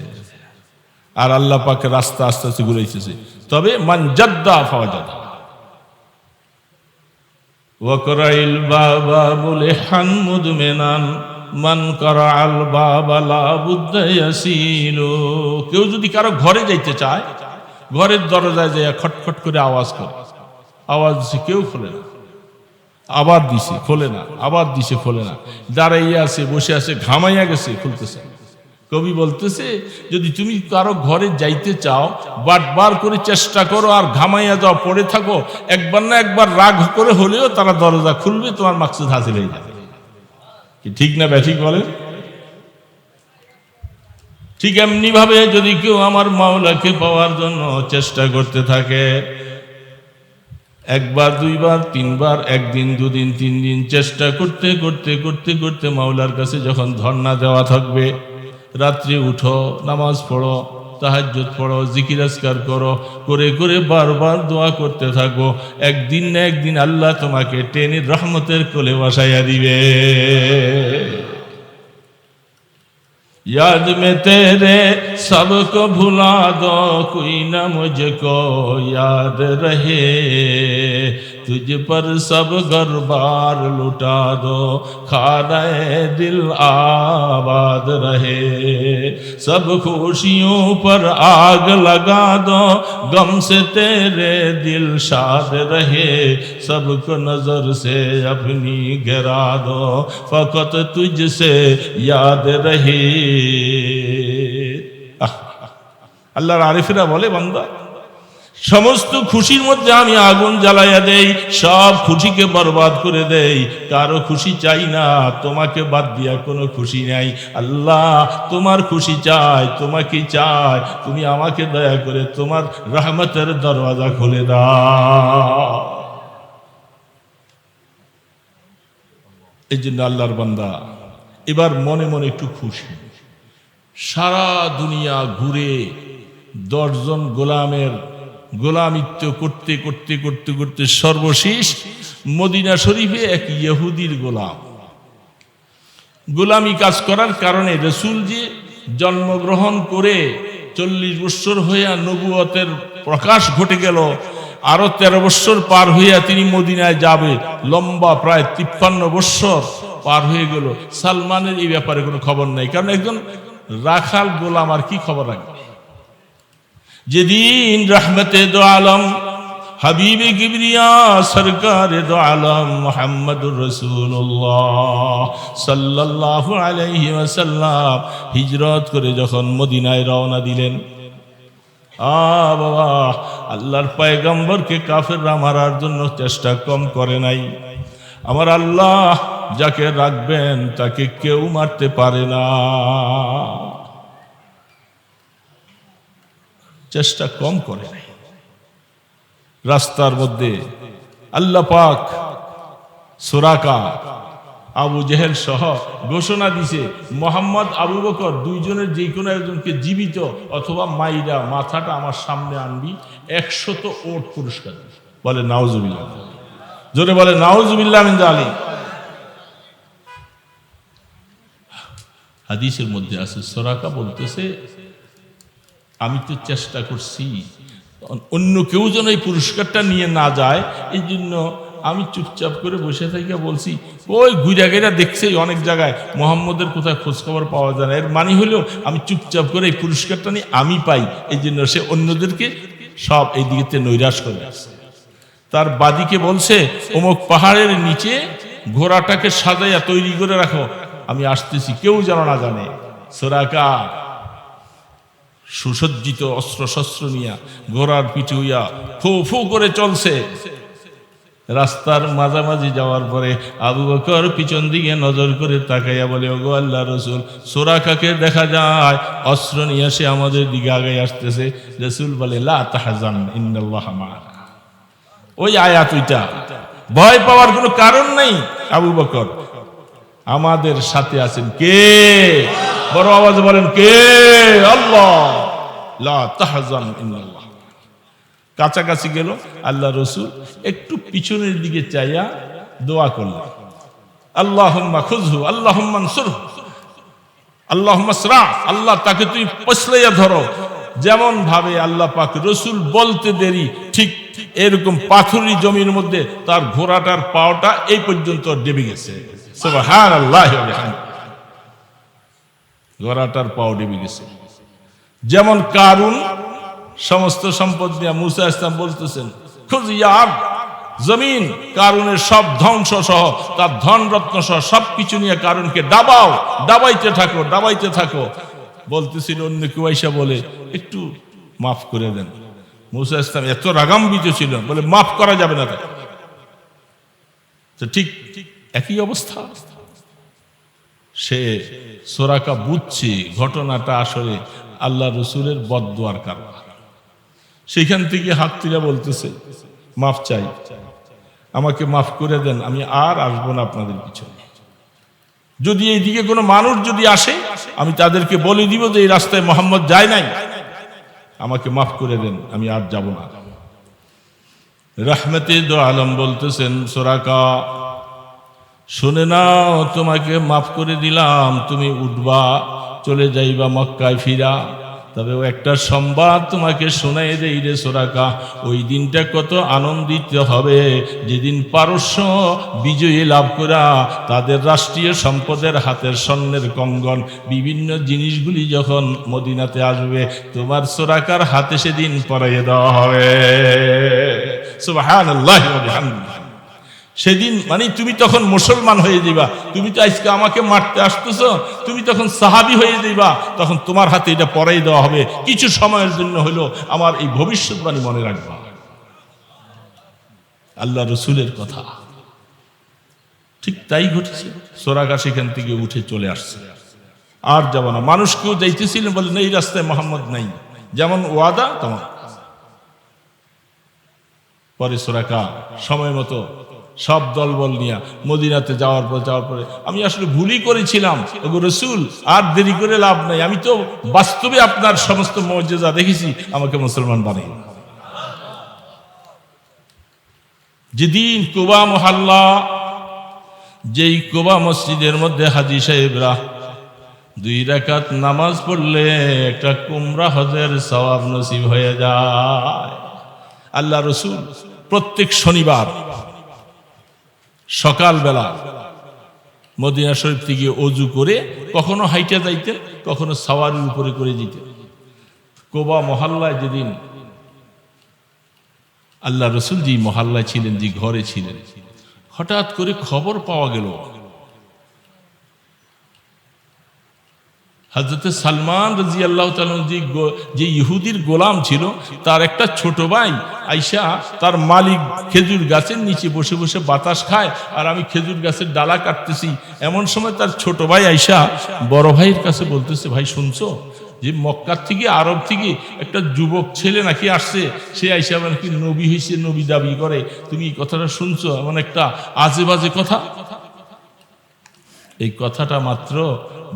আর আল্লাহ পাকের রাস্তা আস্তে আস্তে ঘুরাইতেছে। তবে মান জাদ্দা ফাওয়াজাদা ওয়া করাইল বাবা মুলহান মুদমিনান মান করাল বাবা লা বুদ্দা ইয়াসিলু। কেউ যদি কারো ঘরে যাইতে চায়, ঘরের দরজায় যায় খটখট করে আওয়াজ করে, আওয়াজ দিছে, কেউ খোলে না, আবার দিছে খোলে না, আবার দিছে খোলে না, দাঁড়াইয়া আছে, বসে আছে, ঘামাইয়া গেছে, খুলতেছে। কবি বলতেছে, যদি তুমি কারো ঘরে যাইতে চাও, বারবার করে চেষ্টা করো আর ঘামাইয়া যাও, পড়ে থাকো, একবার না একবার রাগ করে হলেও তারা দরজা খুলবে, তোমার মাকসুদ হাসিল হয়ে যাবে। কি ঠিক না ব্যাঠিক বলেন? ঠিক এমনি ভাবে যদি কেউ আমার মাওলাকে পাওয়ার জন্য চেষ্টা করতে থাকে, একবার, দুইবার, তিনবার, একদিন, দুদিন, 3 দিন চেষ্টা করতে করতে করতে করতে মাওলার কাছে যখন ধর্ণা দেওয়া থাকবে, রাত্রে উঠো, নামাজ পড়ো, তাহাজ্জুদ পড়ো, জিকির আজকার করো, করে করে বারবার দোয়া করতে থাকো, একদিন না একদিন আল্লাহ তোমাকে টেনে রহমতের কোলে বসাইয়া দিবে। याद में तेरे सबको भुला दो, कोई ना मुझको याद रहे, तुझ पर सब घर बार लुटा दो, खानाए दिल आबाद रहे। सब खुशियों पर आग लगा दो, गम से तेरे दिल शाद रहे। सबको नजर से अपनी गिरा दो, फकत तुझसे याद रहे। আল্লাহর আরিফেরা বলে, বান্দা সমস্ত খুশির মধ্যে আমি আগুন জ্বালাইয়া দেই, সব খুশিকে বরবাদ করে দেই। কারো খুশি চাই না, তোমাকে বাদ দিয়া কোনো খুশি নাই। আল্লাহ তোমার খুশি চাই, তোমাকে চাই, তুমি আমাকে দয়া করে তোমার রহমতের দরওয়াজা খুলে দাও। এই জন্য আল্লাহর বান্দা এবার মনে মনে একটু খুশি। সারা দুনিয়া ঘুরে 10 জন গোলামের গোলামিত্ব করতে করতে করতে করতে সর্বশেষ মদিনা শরীফে এক ইহুদির গোলামি কাজ করার কারণে রাসূল যে জন্মগ্রহণ করে 40 বছর হইয়া নবুয়তের প্রকাশ ঘটে গেল, আরো 13 বছর পার হইয়া তিনি মদিনায় যাবে, লম্বা প্রায় 53 বছর পার হয়ে গেল। সালমানের এই ব্যাপারে কোনো খবর নাই, কারণ একজন রাখাল গোলাম আর কি খবর রাখবে। যেদিন রহমতে দো আলম হাবিবে কিবরিয়া সরকারে দো আলম মুহাম্মদুর রাসূলুল্লাহ সাল্লাল্লাহু আলাইহি ওয়াসাল্লাম হিজরত করে যখন মদিনায় রওনা দিলেন, বাবা আল্লাহর পয়গম্বরকে কাফেররা মারার জন্য চেষ্টা কম করে নাই। আমার আল্লাহ যাকে রাখবেন তাকে কেউ মারতে পারে না, চেষ্টা কম করে নাই। রাস্তার মধ্যে আল্লাহ পাক সুরাকা আবু জেহেল সহ ঘোষণা দিছে, মোহাম্মদ আবু বকর দুইজনের যে কোনো একজনকে জীবিত অথবা মাইরা মাথাটা আমার সামনে আনবি, 100 ওট পুরস্কার। বলে নাউজুবিল্লাহ, জোরে বলে নাউজুবিল্লাহ মিন যালিক। হাদিসের মধ্যে আছে, সুরাকা বলতেছে আমি তো চেষ্টা করছি অন্য কেউ যেন এই পুরস্কারটা নিয়ে না যায়, এই জন্য আমি চুপচাপ করে বসে থেকে বলছি, ওই ঘুরা গেরা দেখছে অনেক জায়গায় মোহাম্মদের কোথায় খোঁজখবর পাওয়া যায় না। এর মানে হলেও আমি চুপচাপ করে এই পুরস্কারটা নিয়ে আমি পাই, এই জন্য সে অন্যদেরকে সব এই দিকে নৈরাশ করে আসছে। তার বাদিকে বলছে, অমুক পাহাড়ের নিচে ঘোড়াটাকে সাজাইয়া তৈরি করে রাখো, আমি আসতেছি, কেউ যেন না জানে। সুরাকা সুসজ্জিত অস্ত্র শস্ত্র নিয়া ঘোড়ার পিঠে হইয়া ফু ফু করে চলছে। রাস্তার মাঝামাঝি যাওয়ার পরে আবু বকর পিছন দিকে নজর করে তাকাইয়া বলে, ওগো আল্লাহ রাসূল, সুরাকাকে দেখা যায় অস্ত্র নিয়ে সে আমাদের দিকে আগে আসতেছে। রাসূল বলে, লা তাহজান ইন্নাল্লাহা মা'ানা। ওই আয়াত ওইটা, ভয় পাওয়ার কোনো কারণ নেই। আবু বকর আমাদের সাথে আছেন কে? বড় আওয়াজে বলেন কে? আল্লাহ। লা তাহজান ইন্নাল্লাহ। কাছাকাছি গেল, আল্লাহ রাসূল একটু পিছনের দিকে চাইয়া দোয়া করলেন, আল্লাহুম্মা খুযহু আল্লাহুম্মা আনসুরহু আল্লাহুম্মা সরা, আল্লাহ তাকে তুই পছলাইয়া ধরো। যেমন ভাবে আল্লাহ পাক রাসূল বলতে দেরি, ঠিক এরকম পাথুরি জমির মধ্যে তার ঘোড়াটার পাওটা এই পর্যন্ত ডেবে গেছে। সুবহানাল্লাহ ওয়া বিহামদিহি, ঘোড়াটার পাও ডেবে গেছে। যেমন কারুন সমস্ত সম্পদ নিয়ে মুসা ইসলাম বলতেছেন, খুয ইয়া আরদ, জমিন কারুনের সব ধ্বংস সহ তার ধন রত্ন সহ সবকিছু নিয়ে কারুনকে ডাবাও, ডাবাইতে থাকো, ডাবাইতে থাকো। বলতেছিল, অন্য কেউ আইসা বলে একটু মাফ করে দেন। মুসা ইসলাম এত রাগান্বিত ছিল, বলে মাফ করা যাবে না। তো ঠিক একই অবস্থা। সে সুরাকা বুঝছে ঘটনাটা আসলে আল্লাহ রসুলের বদদুয়ার কারণ। সেখান থেকে হাত তুলে বলতেছে, মাফ চাই, আমাকে মাফ করে দেন, আমি আর আসবো না আপনাদের পিছনে। যদি এইদিকে কোনো মানুষ যদি আসে, আমি তাদেরকে বলে দিব যে এই রাস্তায় মোহাম্মদ যায় নাই, আমাকে মাফ করে দেন, আমি আর যাব না। রহমতে দো আলম বলতেছেন, সুরাকা শুনে নাও, তোমাকে মাফ করে দিলাম, তুমি উঠবা, চলে যাইবা মক্কায় ফিরা। তবে ও একটা সংবাদ তোমাকে শোনাই দেই রে সুরাকা, ওই দিনটা কত আনন্দিত হবে যেদিন পারস্য বিজয়ী লাভ করা তাদের রাষ্ট্রীয় সম্পদের হাতের স্বর্ণের কঙ্গন বিভিন্ন জিনিসগুলি যখন মদিনাতে আসবে, তোমার সুরাকার হাতে সেদিন পরাইয়ে দেওয়া হবে। সুবহানাল্লাহি ওয়া বিহামদিহি। সেদিন মানে তুমি তখন মুসলমান হয়ে যাবা। তুমি তো আজকে আমাকে মারতে আসতেছ, তুমি তখন সাহাবী হয়ে যাবা, তখন তোমার হাতে এটা পরাই দেওয়া হবে। কিছু সময়ের জন্য হলো আমার এই ভবিষ্যৎবাণী মনে রাখবা। আল্লাহ রসুলের কথা ঠিক তাই ঘটেছে। সোরাকা সেখান থেকে উঠে চলে আসছে, আর যাব না। মানুষ কেউ যাইতেছিলেন, বলে এই রাস্তায় মোহাম্মদ নাই, যেমন ওয়াদা তেমন। পরে সোরাকা সময় মতো সব দলবল নিয়ে মদিনাতে যাওয়ার পরে আমি আসলে ভুলই করেছিলাম ওগো রসুল, আর দেরি করে লাভ নাই, আমি তো বাস্তবে আপনার সমস্ত মুজিজা দেখেছি, আমাকে মুসলমান বানাই। যেদিন কুবা মহল্লা, যেই কুবা মসজিদের মধ্যে হাজী সাহেবরা 2 রাকাত নামাজ পড়লে একটা কুমরা হজের সওয়াব নসিব হয়ে যায়। আল্লাহ রসুল প্রত্যেক শনিবার সকালবেলা মদিনা শরীফ থেকে অজু করে কখনো হাইটা যাইতেন, কখনো সাওয়ারির উপরে করে যেতেন। কুবা মহল্লায় যেদিন আল্লাহ রসুল যে মহল্লায় ছিলেন, যে ঘরে ছিলেন, হঠাৎ করে খবর পাওয়া গেল হযরতে সালমান রাদিয়াল্লাহু তাআলা যে ইহুদির গোলাম ছিল, তার একটা ছোট ভাই আইসা তার মালিক খেজুর গাছের নিচে বসে বসে বাতাস খায়, আর আমি খেজুর গাছের ডালা কাটতেছি। এমন সময় তার ছোট ভাই আইসা বড় ভাইয়ের কাছে বলতেছে, ভাই শুনছো যে মক্কার থেকে আরব থেকে একটা যুবক ছেলে নাকি আসছে, সে আইসা নাকি নবী হয়েছে, নবী দাবি করে, তুমি এই কথাটা শুনছো? এমন একটা আজে বাজে কথা। এই কথাটা মাত্র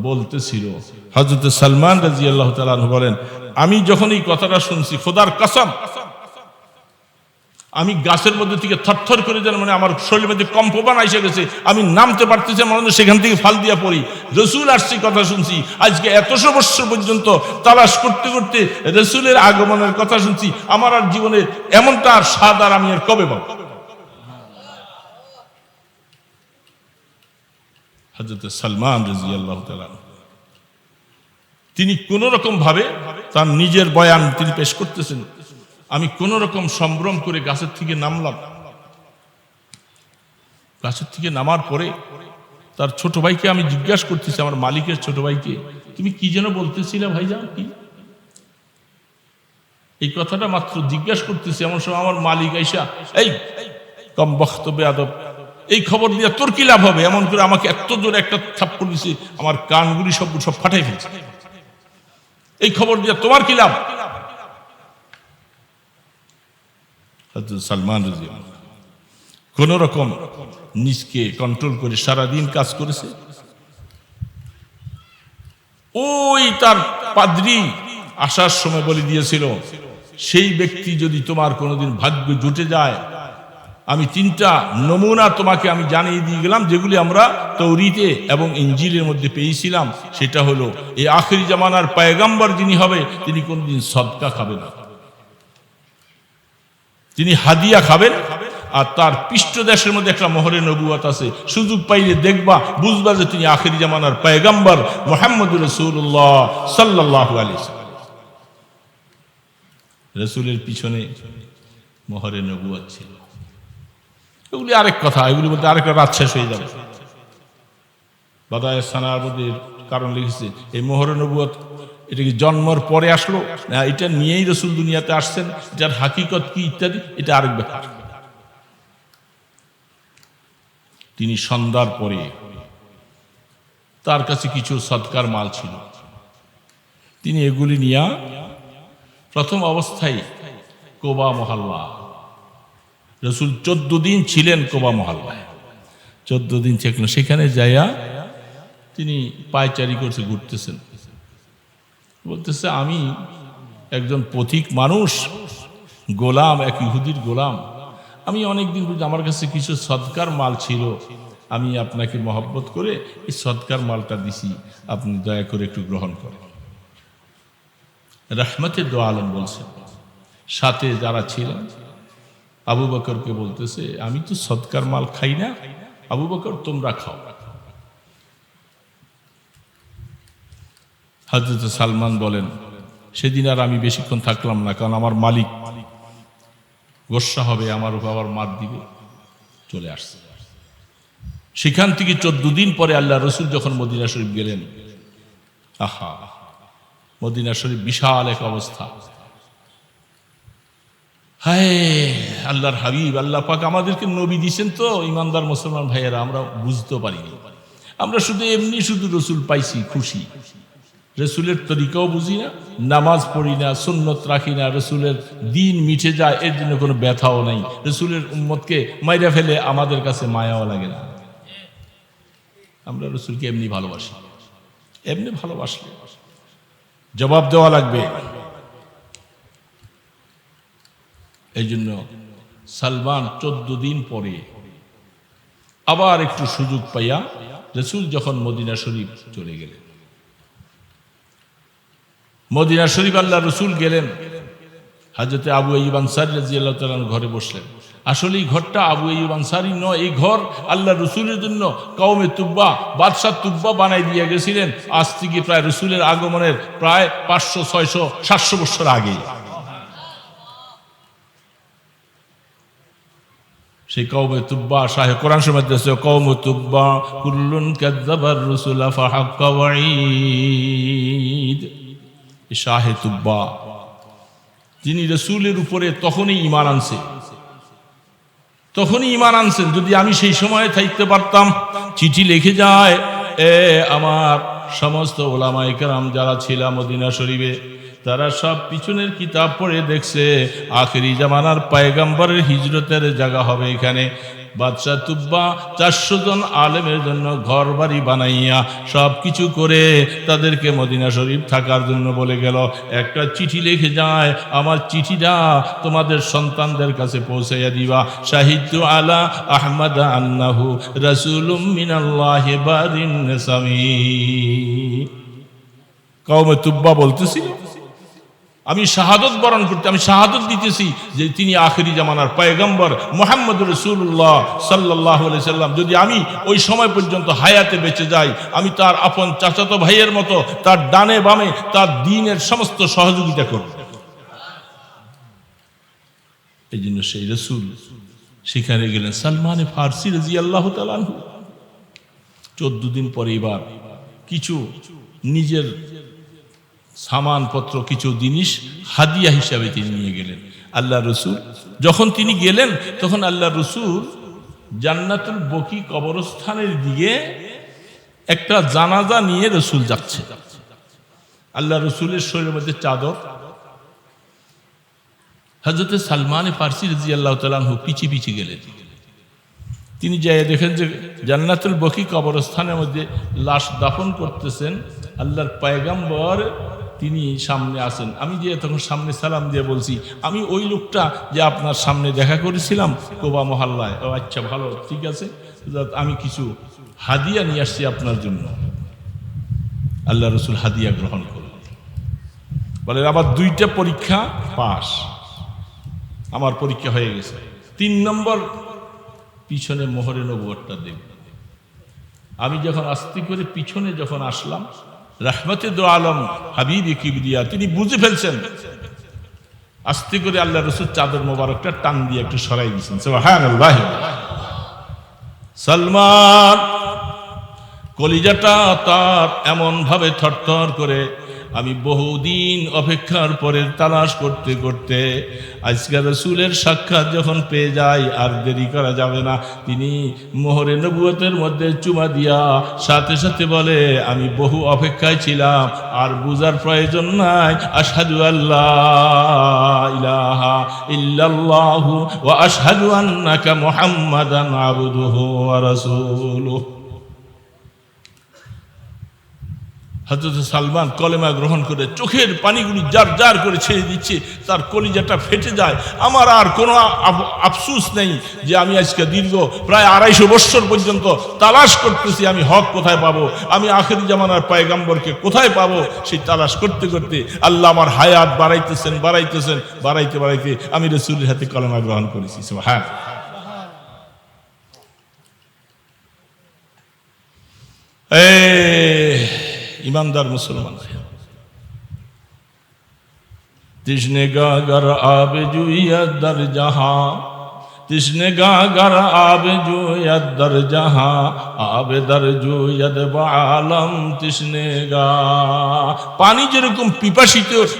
বলতেছিল, হযরত সালমান রাদিয়াল্লাহু তাআলা আনহু বলেন, আমি যখন এই কথাটা শুনছি, খোদার কসম, আমি গাছের মধ্যে থেকে থরথর করে যেন মানে আমার শরীরের মধ্যে কম্পন এসে গেছে, আমি নামতে পারতেছি, মনে সেখান থেকে ফাল দিয়া পড়ি। রসুল আসছে কথা শুনছি, আজকে 100 বছর পর্যন্ত তালাশ করতে করতে রসুলের আগমনের কথা শুনছি, আমার আর জীবনে এমনটা আর স্বাদ আর আমি আর কবে পাবো? হযরত সালমান রাদিয়াল্লাহু তাআলা তিনি কোন রকম ভাবে তার নিজের বয়ান তিনি পেশ করতেছেন, আমি কোন রকম সম্ভ্রম করে গাছের থেকে নামলাম। গাছের থেকে নামার পরে তার ছোট ভাইকে আমি জিজ্ঞাসা করতেছি, আমার মালিকের ছোট ভাইকে, তুমি কি যেন বলতেছিলে ভাইজান? কি এই কথাটা মাত্র জিজ্ঞাসা করতেছি, এমন সময় আমার মালিক আইসা, এই কম বক্তব্য আদব, এই খবর দিয়ে তোর কি লাভ হবে? এমন করে আমাকে এত জোরে একটা থাপ্পড় দিছে, আমার কানগুলি সব ফাটাই ফেলছে। এই খবর দিয়ে তোমার কি লাভ? হযরত সালমান রাদিয়াল্লাহু কোন রকম নিজকে কন্ট্রোল করে সারাদিন কাজ করেছে। ওই তার পাদ্রী আসার সময় বলে দিয়েছিল, সেই ব্যক্তি যদি তোমার কোনোদিন ভাগ্য জুটে যায়, আমি 3টা নমুনা তোমাকে আমি জানিয়ে দিয়ে গেলাম, যেগুলি আমরা তৌরিতে এবং ইঞ্জিলের মধ্যে পেয়েছিলাম। সেটা হলো, এই আখিরি জামানার পয়গম্বর যিনি হবে, তিনি কোনদিন সদকা খাবেন না, তিনি হাদিয়া খাবেন। আর তার পৃষ্ঠদেশের মধ্যে একটা মোহরে নবুয়ত আছে, সুযোগ পাইলে দেখবা, বুঝবা যে তিনি আখিরি জামানার পয়গম্বর মুহাম্মদুর রাসূলুল্লাহ সাল্লাল্লাহু আলাইহি ওয়াসাল্লাম। রাসূলের পিছনে মোহরে নবুয়ত ছিল। এগুলি আরেক কথা, এগুলি বলতে আরেকটা রাত শেষ হয়ে যাবে। বাদায়ে সানাবুদের কারণ লিখেছে, এই মোহরে নবুয়ত এটা কি জন্মের পরে আসলো না এটা নিয়েই রাসূল দুনিয়াতে আসছেন, এটার হাকিকত কি ইত্যাদি, এটা আরেক ব্যাপার। তিনি সন্ধ্যার পরে তার কাছে কিছু সদকার মাল ছিল, তিনি এগুলি নিয়ে প্রথম অবস্থায় কোবা মহল্লা, রাসূল 14 দিন ছিলেন কোবা মহল্লায়, 14 দিন থাকলেন। সেখানে যাইয়া তিনি পায়চারি করছে, ঘুরতেছেন, বলতেছে আমি একজন পথিক মানুষ, গোলাম, এক ইহুদির গোলাম, আমি অনেকদিন আমার কাছে কিছু সদকার মাল ছিল, আমি আপনাকে মহব্বত করে এই সদকার মালটা দিছি, আপনি দয়া করে একটু গ্রহণ করেন। রহমতে দো আলম বলছেন, সাথে যারা ছিলেন আবু বকরকে বলতেছে, আমি তো সদকার মাল খাই না, আবু বকর তোমরা খাও। হযরত সালমান বলেন, সেদিন আর আমি বেশিক্ষণ থাকলাম না, কারণ আমার মালিক গোসা হবে, আমার উপর আবার মার দিবে, চলে আসছে। সেখান থেকে 14 দিন পরে আল্লাহ রসুল যখন মদিনা শরীফ গেলেন, আহা, মদিনা শরীফ বিশাল এক অবস্থা। হায় আল্লাহর হাবিব, আল্লাহ পাক আমাদেরকে নবী দিয়েছেন তো ইমানদার মুসলমান ভাইয়েরা, আমরা বুঝতে পারিনি। আমরা শুধু এমনি শুধু রসুল পাইছি, খুশি। রসুলের তরিকাও বুঝি না, নামাজ পড়ি না, সুন্নত রাখি না, রসুলের দিন মিটে যায় এর জন্য কোনো ব্যথাও নাই। রসুলের উম্মতকে মাইরা ফেলে আমাদের কাছে মায়াও লাগে না। আমরা রসুলকে এমনি ভালোবাসি, এমনি ভালোবাসলে জবাব দেওয়া লাগবে। এই জন্য সালমান 14 দিন পরে আবার একটু সুযোগ পাইয়া রসুল যখন মদিনা শরীফ চলে গেলেন, মদিনা শরীফ আল্লাহ রসুল গেলেন, হযরত আবু আইয়ুব আনসারী রাদিয়াল্লাহু তাআলা ঘরে বসলেন। আসলে এই ঘরটা আবু আইয়ুব আনসারী নয়, এই ঘর আল্লাহ রসুলের জন্য কওমে তুব্বা, বাদশাহ তুব্বা বানাই দিয়ে গেছিলেন আজ থেকে প্রায় রসুলের আগমনের প্রায় 500, 600, 700 বছর আগে। সেই কওমে তুব্বা, শাহে কোরআন শরীফে কওমে তুব্বা কুল্লুন কাযযাবার রাসূলা ফাহাক্কা ওয়াঈদ। শাহে তুব্বা যিনি রসুলের উপরে তখনই ঈমান আনছেন, যদি আমি সেই সময়ে থাকতে পারতাম। চিঠি লিখে যায়, আমার সমস্ত ওলামায়ে কেরাম যারা ছিল মদিনা শরীফে, তারা সব পিছনের কিতাব পড়ে দেখছে আখেরি জামানার পয়গম্বরের হিজরতের জায়গা হবে এখানে। বাদশাহ তুব্বা 400 জন আলেমের জন্য ঘর বাড়ি বানাইয়া সব কিছু করে তাদেরকে মদিনা শরীফ থাকার জন্য বলে গেল। একটা চিঠি লিখে যায়, আমার চিঠিটা তোমাদের সন্তানদের কাছে পৌঁছাইয়া দিবা। শাহিদু আলা আহমদ আন্নাহু রাসূলুম মিনাল্লাহি বারিন সামি। কওমে তুব্বা বলতেছিল, আমি শাহাদত বরণ করতে, আমি শাহাদত দিতেছি যে তিনি আখেরি জামানার পয়গম্বর মুহাম্মদুর রাসূলুল্লাহ সাল্লাল্লাহু আলাইহি সাল্লাম। যদি আমি ওই সময় পর্যন্ত হায়াতে বেঁচে যাই, আমি তার আপন চাচাতো ভাইয়ের মতো তার ডানে বামে তার দ্বীনের সমস্ত সহযোগিতা করব। এই জন্য সেই রাসূল সেখানে গেলেন। সালমানে ফারসি রাদিয়াল্লাহু তাআলা আনহু 14 দিন পরে এবার কিছু নিজের সামানপত্র, কিছু জিনিস হাদিয়া হিসাবে তিনি নিয়ে গেলেন। আল্লাহ রসুল যখন তিনি গেলেন, তখন আল্লাহ রসুল জান্নাতুল বকি কবরস্থানের দিকে একটা জানাজা নিয়ে রসুল যাচ্ছে। আল্লাহ রসুলের শরীরের মধ্যে চাদর। হযরত সালমান ফারসি রাদিয়াল্লাহু তাআলা আনহু পিছি পিছি গেলেন। তিনি যাই দেখেন যে জান্নাতুল বকি কবরস্থানের মধ্যে লাশ দাফন করতেছেন আল্লাহর পয়গম্বর, তিনি সামনে আছেন। আমি যে তখন সামনে সালাম দিয়ে বলছি, আমি ওই লোকটা যে আপনার সামনে দেখা করেছিলাম কোবা মহল্লায়। ও আচ্ছা, ভালো, ঠিক আছে, আমি কিছু হাদিয়া নিয়ে আসছি আপনার জন্য। আল্লাহ রসুল হাদিয়া গ্রহণ করলেন। বলে আবার 2টা পরীক্ষা পাস, আমার পরীক্ষা হয়ে গেছে। 3 নম্বর পিছনে মোহরে নবুয়তটা দেখব। আমি যখন আস্তে করে পিছনে যখন আসলাম, রহমতে দো আলম হাবিব কিবরিয়া তিনি বুঝে ফেলছেন। আস্তে করে আল্লাহ রসুল চাদর মোবারকটা টান দিয়ে একটু সরাই দিয়েছেন। সুবহানাল্লাহ। সালমান কলিজাটা তার এমন ভাবে থরথর করে, আমি বহুদিন অপেক্ষার পরে তালাশ করতে করতে আজকে রাসূলের সাক্ষাৎ যখন পেয়ে যাই, আর দেরি করা যাবে না। তিনি মোহরে নবুয়তের মধ্যে চুমা দিয়া সাথে সাথে বলে, আমি বহু অপেক্ষায় ছিলাম, আর বুঝার প্রয়োজন নাই। আশহাদু আল্লাহ ইলাহা ইল্লাল্লাহু ওয়া আশহাদু আন্নাকা মুহাম্মাদান আবদুহু ওয়া রাসূলুহু। হযরত সালমান কলেমা গ্রহণ করে চোখের পানিগুলি জার জার করে ছেড়ে দিচ্ছে, তার কলিজাটা ফেটে যায়। আমার আর কোনো আফসোস নেই যে আমি আজকে দীর্ঘ প্রায় 250 বছর পর্যন্ত তালাশ করতেছি আমি হক কোথায় পাবো, আমি আখেরি জামানার পয়গম্বরকে কোথায় পাবো। সেই তালাশ করতে করতে আল্লাহ আমার হায়াত বাড়াইতেছেন বাড়াইতে বাড়াইতে আমি রাসূলের হাতে কলেমা গ্রহণ করেছি। সুবহানাল্লাহ। ईमानदार मुसलमान तिश्ने गागर आब जुया दर जहां, तिश्ने गागर आब जुया दर जहां, आब दर जुयद बालम तिश्ने गा। पानी যেরকম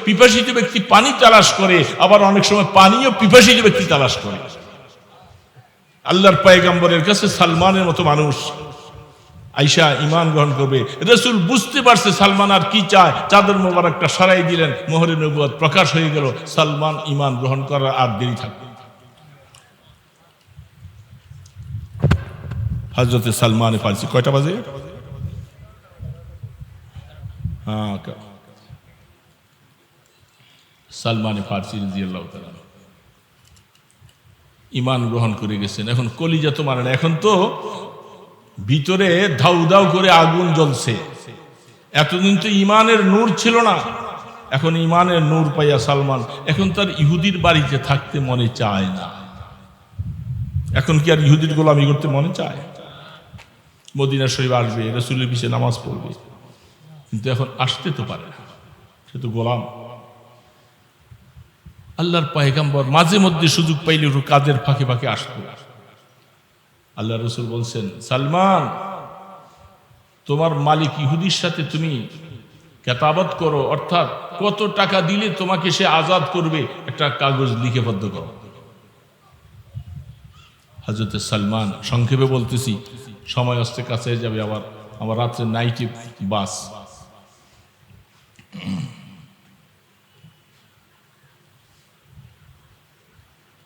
পিপাসিত ব্যক্তি পানি তালাশ করে, আবার অনেক সময় পানিও পিপাসিত ব্যক্তি তালাশ করে। আল্লাহর পয়গম্বরের কাছে সালমানের মতো মানুষ আয়েশা ঈমান গ্রহণ করবে। রাসূল বুঝতে পারছে সালমান আর কি চায়, চাদর মোবারকটা সরাই দিলেন, মোহরে নবুয়ত প্রকাশ হয়ে গেল। সালমান ঈমান গ্রহণ করার আর দেরি থাকবে। হযরত সালমান ফারসি কয়টা বাজে? সালমান ফারসি রাদিয়াল্লাহু তাআলা ঈমান গ্রহণ করে গেছেন। এখন কলিজা তো মানে না, এখন তো ভিতরে ধাউ ধাউ করে আগুন জ্বলছে। এতদিন তো ইমানের নূর ছিল না, এখন ইমানের নূর পাইয়া সালমান এখন তার ইহুদির বাড়িতে থাকতে মনে চায় না। এখন কি আর ইহুদির গোলামি করতে মনে চায়? মদিনা শরীফ আসবে, রাসূলের পিছে নামাজ পড়বে, কিন্তু এখন আসতে তো পারে না, সে তো গোলাম। আল্লাহর পয়গম্বর মাঝে মধ্যে সুযোগ পাইলে একটু কাজের ফাঁকে ফাঁকে আসতো। আল্লাহ রাসূল বলছেন, সালমান তোমার মালিক ইহুদির সাথে তুমি কেতাবত করো, অর্থাৎ কত টাকা দিলে তোমাকে সে আজাদ করবে একটা কাগজ লিখে বদ্ধ করো। হযরত সালমান, সংক্ষেপে বলতেছি সময় আসতে কাছে যাবে, আবার আমার রাত্রে নাইটে বাস।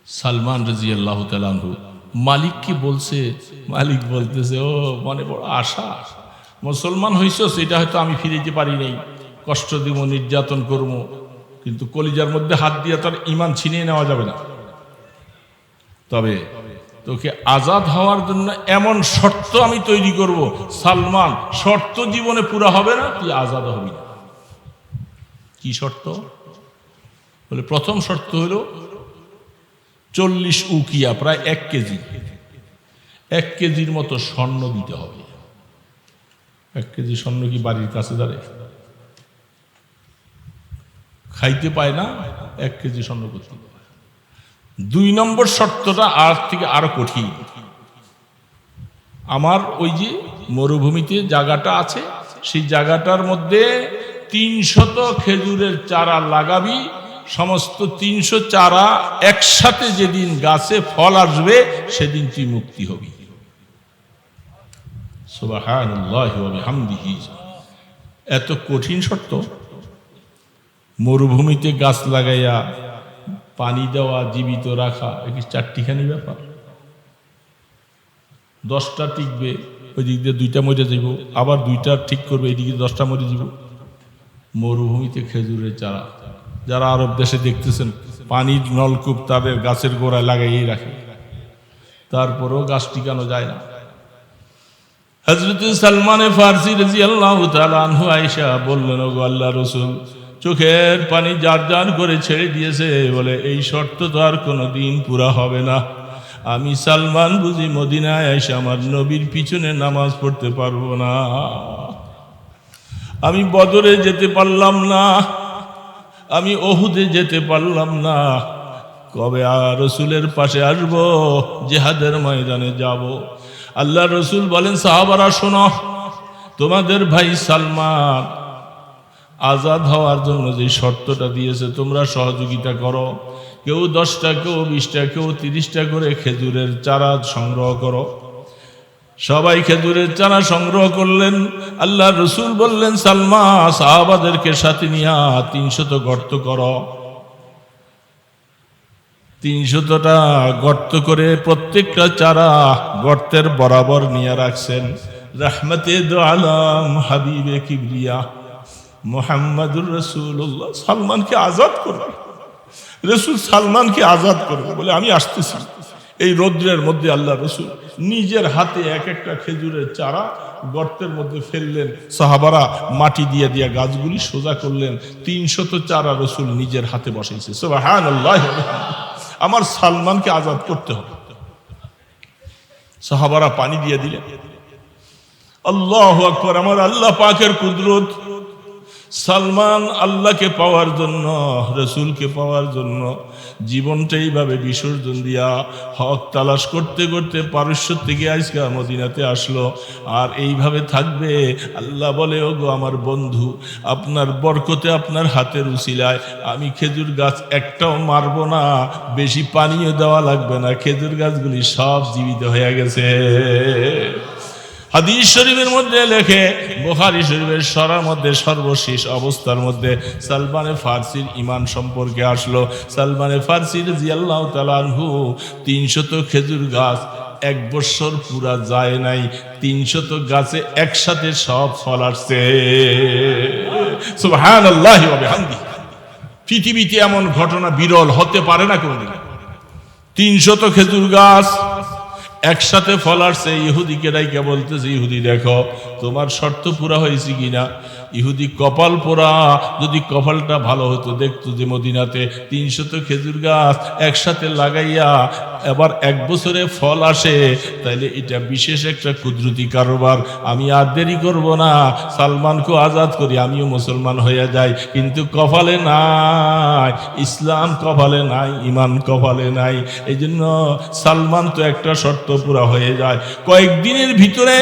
সালমান রাদিয়াল্লাহু তাআলা আনহু মালিককে বলছে, মালিক বলতেছে, ও মনে বড় আশা, মুসলমান হইছ সেটা হয়তো আমি ফিরে যেতে পারি নাই, কষ্ট দিব, নির্যাতন করব, কিন্তু কলিজার মধ্যে হাত দিয়ে তার ঈমান ছিনিয়ে নেওয়া যাবে না। তবে তোকে আজাদ হওয়ার জন্য এমন শর্ত আমি তৈরি করব, সালমান শর্ত জীবনে পুরা হবে না, তুই আজাদ হবি না। কি শর্ত? বলে প্রথম শর্ত হলো 40 উকিয়া, প্রায় 1 কেজি, 1 কেজির মতো স্বর্ণ দিতে হবে। 1 কেজি স্বর্ণ কি বাড়ির কাছে দাঁড়ে? খাইতে পায় না, 1 কেজি স্বর্ণ করতে হবে। 2 নম্বর শর্তটা আর থেকে আরো কঠিন। আমার ওই যে মরুভূমিতে জায়গাটা আছে, সেই জায়গাটার মধ্যে 300 খেজুরের চারা লাগাবি। সমস্ত 300 চারা একসাথে যেদিন গাছে ফল আসবে সেদিন তুই মুক্তি হবি। সুবহানাল্লাহি ওয়া বিহামদিহি। এত কঠিন শর্ত। মরুভূমিতে গাছ লাগাইয়া পানি দেওয়া, জীবিত রাখা, এটি 4টিখানি ব্যাপার। 10টা টিকবে, ওই দিক দিয়ে 2টা মরে যাব, আবার 2টা ঠিক করবে, এইদিকে 10টা মরে যাব। মরুভূমিতে খেজুরের চারা, যারা আরব দেশে দেখতেছেন পানির নলকূপ তাদের গাছের গোড়ায় লাগাইয়েই রাখে, তারপরেও গাছ টিকানো যায় না। হযরত সালমান ফারসি রাদিয়াল্লাহু তাআলা আনহু আয়েশা বললেন, ওগো আল্লাহর রাসূল, চোখের পানি জার জার করে ছেড়ে দিয়েছে, বলে এই শর্ত তো আর কোনোদিন পুরা হবে না। আমি সালমান বুঝি মদিনায় এসে আমার নবীর পিছনে নামাজ পড়তে পারবো না, আমি বদরে যেতে পারলাম না, আমি ওহুদে যেতে পারলাম না, কবে আর রাসূলের পাশে আসব, জিহাদের ময়দানে যাব। আল্লাহ রাসূল বলেন, সাহাবারা শোনো, তোমাদের ভাই সালমান আজাদ হওয়ার জন্য যে শর্তটা দিয়েছে তোমরা সহযোগিতা করো। কেউ 10টা, কেউ 20টা, কেউ 30টা করে খেজুরের চারা সংগ্রহ করো। সবাই খেজুরের চারা সংগ্রহ করলেন। আল্লাহ রাসূল বললেন, সালমান সাহাবাদেরকে সাথে নিয়া 300 গর্ত করো। 300টা গর্ত করে প্রত্যেকটা চারা গর্তের বরাবর নিয়ে রাখছেন। রাহমাতে দো আলম হাবিবে কিবরিয়া মুহাম্মাদুর রাসূলুল্লাহ, সালমানকে আজাদ করবে। রাসূল সালমানকে আজাদ করবে বলে আমি আসতেছি। এই রৌদ্রের মধ্যে আল্লাহ রাসূল নিজের হাতে এক একটা খেজুরের চারা গর্তের মধ্যে ফেললেন। সাহাবারা মাটি দিয়ে দিয়ে গাছগুলি সোজা করলেন। 300 চারা রাসূল নিজের হাতে বসাইছে। সুবহানাল্লাহ, আমার সালমানকে আজাদ করতে হবে। সাহাবারা পানি দিয়ে দিলেন। আল্লাহু আকবার, আমার আল্লাহ পাকের কুদরত। সালমান আল্লাহকে পাওয়ার জন্য, রসুলকে পাওয়ার জন্য জীবনটা এইভাবে বিসর্জন দিয়া হক তালাশ করতে করতে পারস্য থেকে আজকে মদিনাতে আসলো। আর এইভাবে থাকবে। আল্লাহ বলে, ও গো আমার বন্ধু, আপনার বরকতে, আপনার হাতের উসিলায় আমি খেজুর গাছ একটাও মারবো না, বেশি পানিও দেওয়া লাগবে না, খেজুর গাছগুলি সব জীবিত হয়ে গেছে। হাদিস শরীফের মধ্যে লেখে, বুখারী শরীফের সরার মধ্যে সর্বশেষ অবস্থার মধ্যে সালমানে ফারসির ঈমান সম্পর্কে আসলো। সালমানে ফারসি রাদিয়াল্লাহু তাআলা আনহু 300 খেজুর গাছ 1 বছর পুরা যায় নাই, 300 গাছে একসাথে সব ফল আসছে। সুবহানাল্লাহি ওয়া বিহামদিহি। পৃথিবীতে এমন ঘটনা বিরল, হতে পারে না কোনদিন। 300 খেজুর গাছ একসাথে ফল আসছে। ইহুদিকে ডাইকা বলতেছে, ইহুদি দেখো তোমার শর্ত পুরা হয়েছে কিনা। ইহুদি কপাল পোড়া, যদি কপালটা ভালো হতো দেখতো যে মদিনাতে 300 খেজুর গাছ একসাথে লাগাইয়া এবার 1 বছরে ফল আসে, তাইলে এটা বিশেষ একটা কুদরতি কারবার। আমি আর দেরি করব না, সালমানকে আজাদ করি, আমিও মুসলমান হয়ে যাই। কিন্তু কপালে নাই, ইসলাম কপালে নাই, ঈমান কপালে নাই। এই জন্য সালমান তো একটা শর্ত পুরা হয়ে যায়। কয়েকদিনের ভিতরে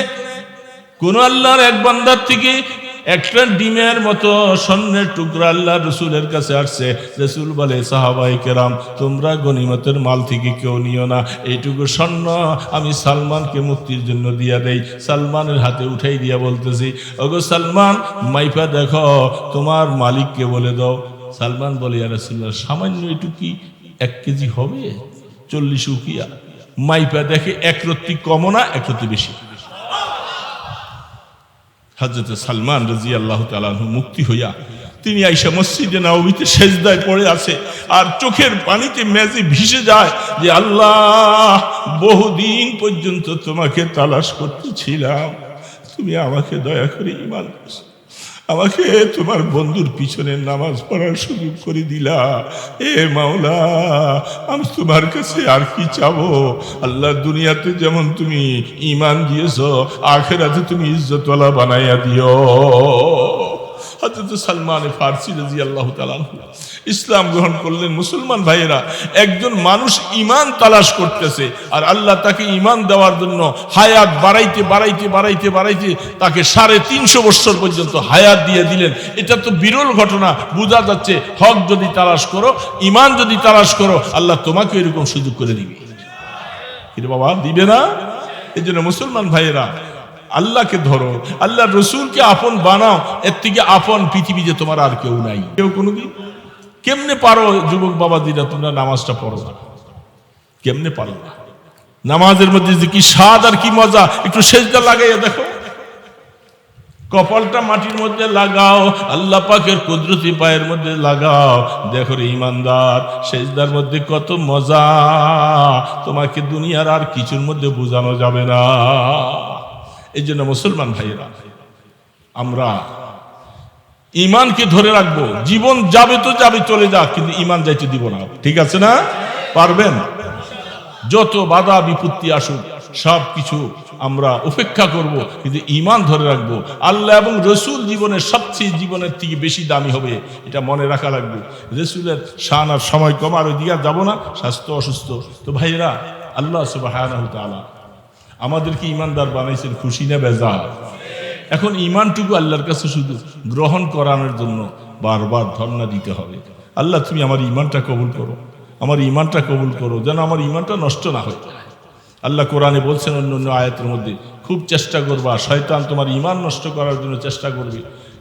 কোন আল্লাহর এক বান্দার থেকে একটা ডিমের মতো স্বর্ণের টুকরা আল্লাহ রসুলের কাছে আসছে। রসুল বলে, সাহাবায়ে কেরাম তোমরা গনিমতের মাল থেকে কেউ নিও না, এইটুকু স্বর্ণ আমি সালমানকে মুক্তির জন্য দিয়া দেই। সালমানের হাতে উঠাই দিয়া বলতেছি, ওগো সালমান, মাইফা দেখো তোমার মালিককে বলে দাও। সালমান বলে, ইয়া রাসূলুল্লাহ, সামান্য একটু কি 1 কেজি হবে? 40 উকিয়া। মাইপা দেখে 1 রত্তি কমও না, 1 রত্তি বেশি। হযরত সালমান রাদিয়াল্লাহু তাআলা আনহু মুক্তি হইয়া তিনি আয়েশা মসজিদে নববীতে সেজদায় পড়ে আছে, আর চোখের পানিতে মেজে ভিসে যায় যে আল্লাহ, বহুদিন পর্যন্ত তোমাকে তালাশ করতেছিলাম, তুমি আমাকে দয়া করে ঈমান দিয়েছো, আমাকে তোমার বন্ধুর পিছনে নামাজ পড়ার সুযোগ করে দিলা। এ মাওলা, আমি তোমার কাছে আর কি চাবো? আল্লাহ, দুনিয়াতে যেমন তুমি ঈমান দিয়েছো, আখিরাতে তুমি ইজ্জতওয়ালা বানাইয়া দিও। হযরত সালমান ফারসি রাদিয়াল্লাহু তাআলা আনহু ইসলাম গ্রহণ করলেন। মুসলমান ভাইয়েরা, একজন মানুষ ঈমান তালাশ করতেছে, আর আল্লাহ তাকে ঈমান দেওয়ার জন্য হায়াত বাড়াইতে বাড়াইতে বাড়াইতে বাড়াইতে তাকে 350 বছর পর্যন্ত হায়াত দিয়ে দিলেন। এটা তো বিরল ঘটনা। বোঝা যাচ্ছে, হক যদি তালাশ করো, ঈমান যদি তালাশ করো, আল্লাহ তোমাকে এরকম সুযোগ করে দিবে। কিন্তু বাবা, দিবে না? এই জন্য মুসলমান ভাইয়েরা, আল্লাহকে ধরো, আল্লাহ রসুলকে আপন বানাও। এর থেকে আপন পৃথিবীতে তোমার আর কেউ নাই। কেউ কোনোদিন। কেমনে পারো যুবক বাবাজিরা তোমরা নামাজটা পড়ো না? কেমনে পারো না? নামাজের মধ্যে যে কি স্বাদ আর কি মজা, একটু সেজদা লাগাইয়া দেখো, কপালটা মাটির মধ্যে লাগাও, আল্লাহ পাকের কুদরতি পায়ের মধ্যে লাগাও, দেখো রে ইমানদার, সেজদার মধ্যে কত মজা, তোমাকে দুনিয়ার আর কিছুর মধ্যে বোঝানো যাবে না। এই জন্য মুসলমান ভাইয়েরা, আমরা ঈমানকে ধরে রাখবো। জীবন যাবে তো যাবে, চলে যাক, কিন্তু ঈমান যাইতে দিব না। ঠিক আছে না? পারবেন? যত বাধা বিপত্তি আসুক, সব কিছু আমরা উপেক্ষা করব, কিন্তু ঈমান ধরে রাখবো। আল্লাহ এবং রসুল জীবনের সবচেয়ে, জীবনের থেকে বেশি দামি হবে, এটা মনে রাখা লাগবে। রসুলের শান আর সময় কম, আর ওই দিকে যাব না, স্বাস্থ্য অসুস্থ। তো ভাইরা, আল্লাহ সুবহানাহু ওয়া তাআলা আমাদেরকে ঈমানদার বানাইছেন, খুশি না বেজার? এখন ঈমানটুকু আল্লাহর কাছে শুধু গ্রহণ করানোর জন্য বারবার ধর্ণা দিতে হবে। আল্লাহ, তুমি আমার ঈমানটা কবুল করো, আমার ঈমানটা কবুল করো, যেন আমার ঈমানটা নষ্ট না হয়। আল্লাহ কোরআনে বলছেন অন্য অন্য আয়াতের মধ্যে, খুব চেষ্টা করবা, শয়তান তোমার ঈমান নষ্ট করার জন্য চেষ্টা করবে।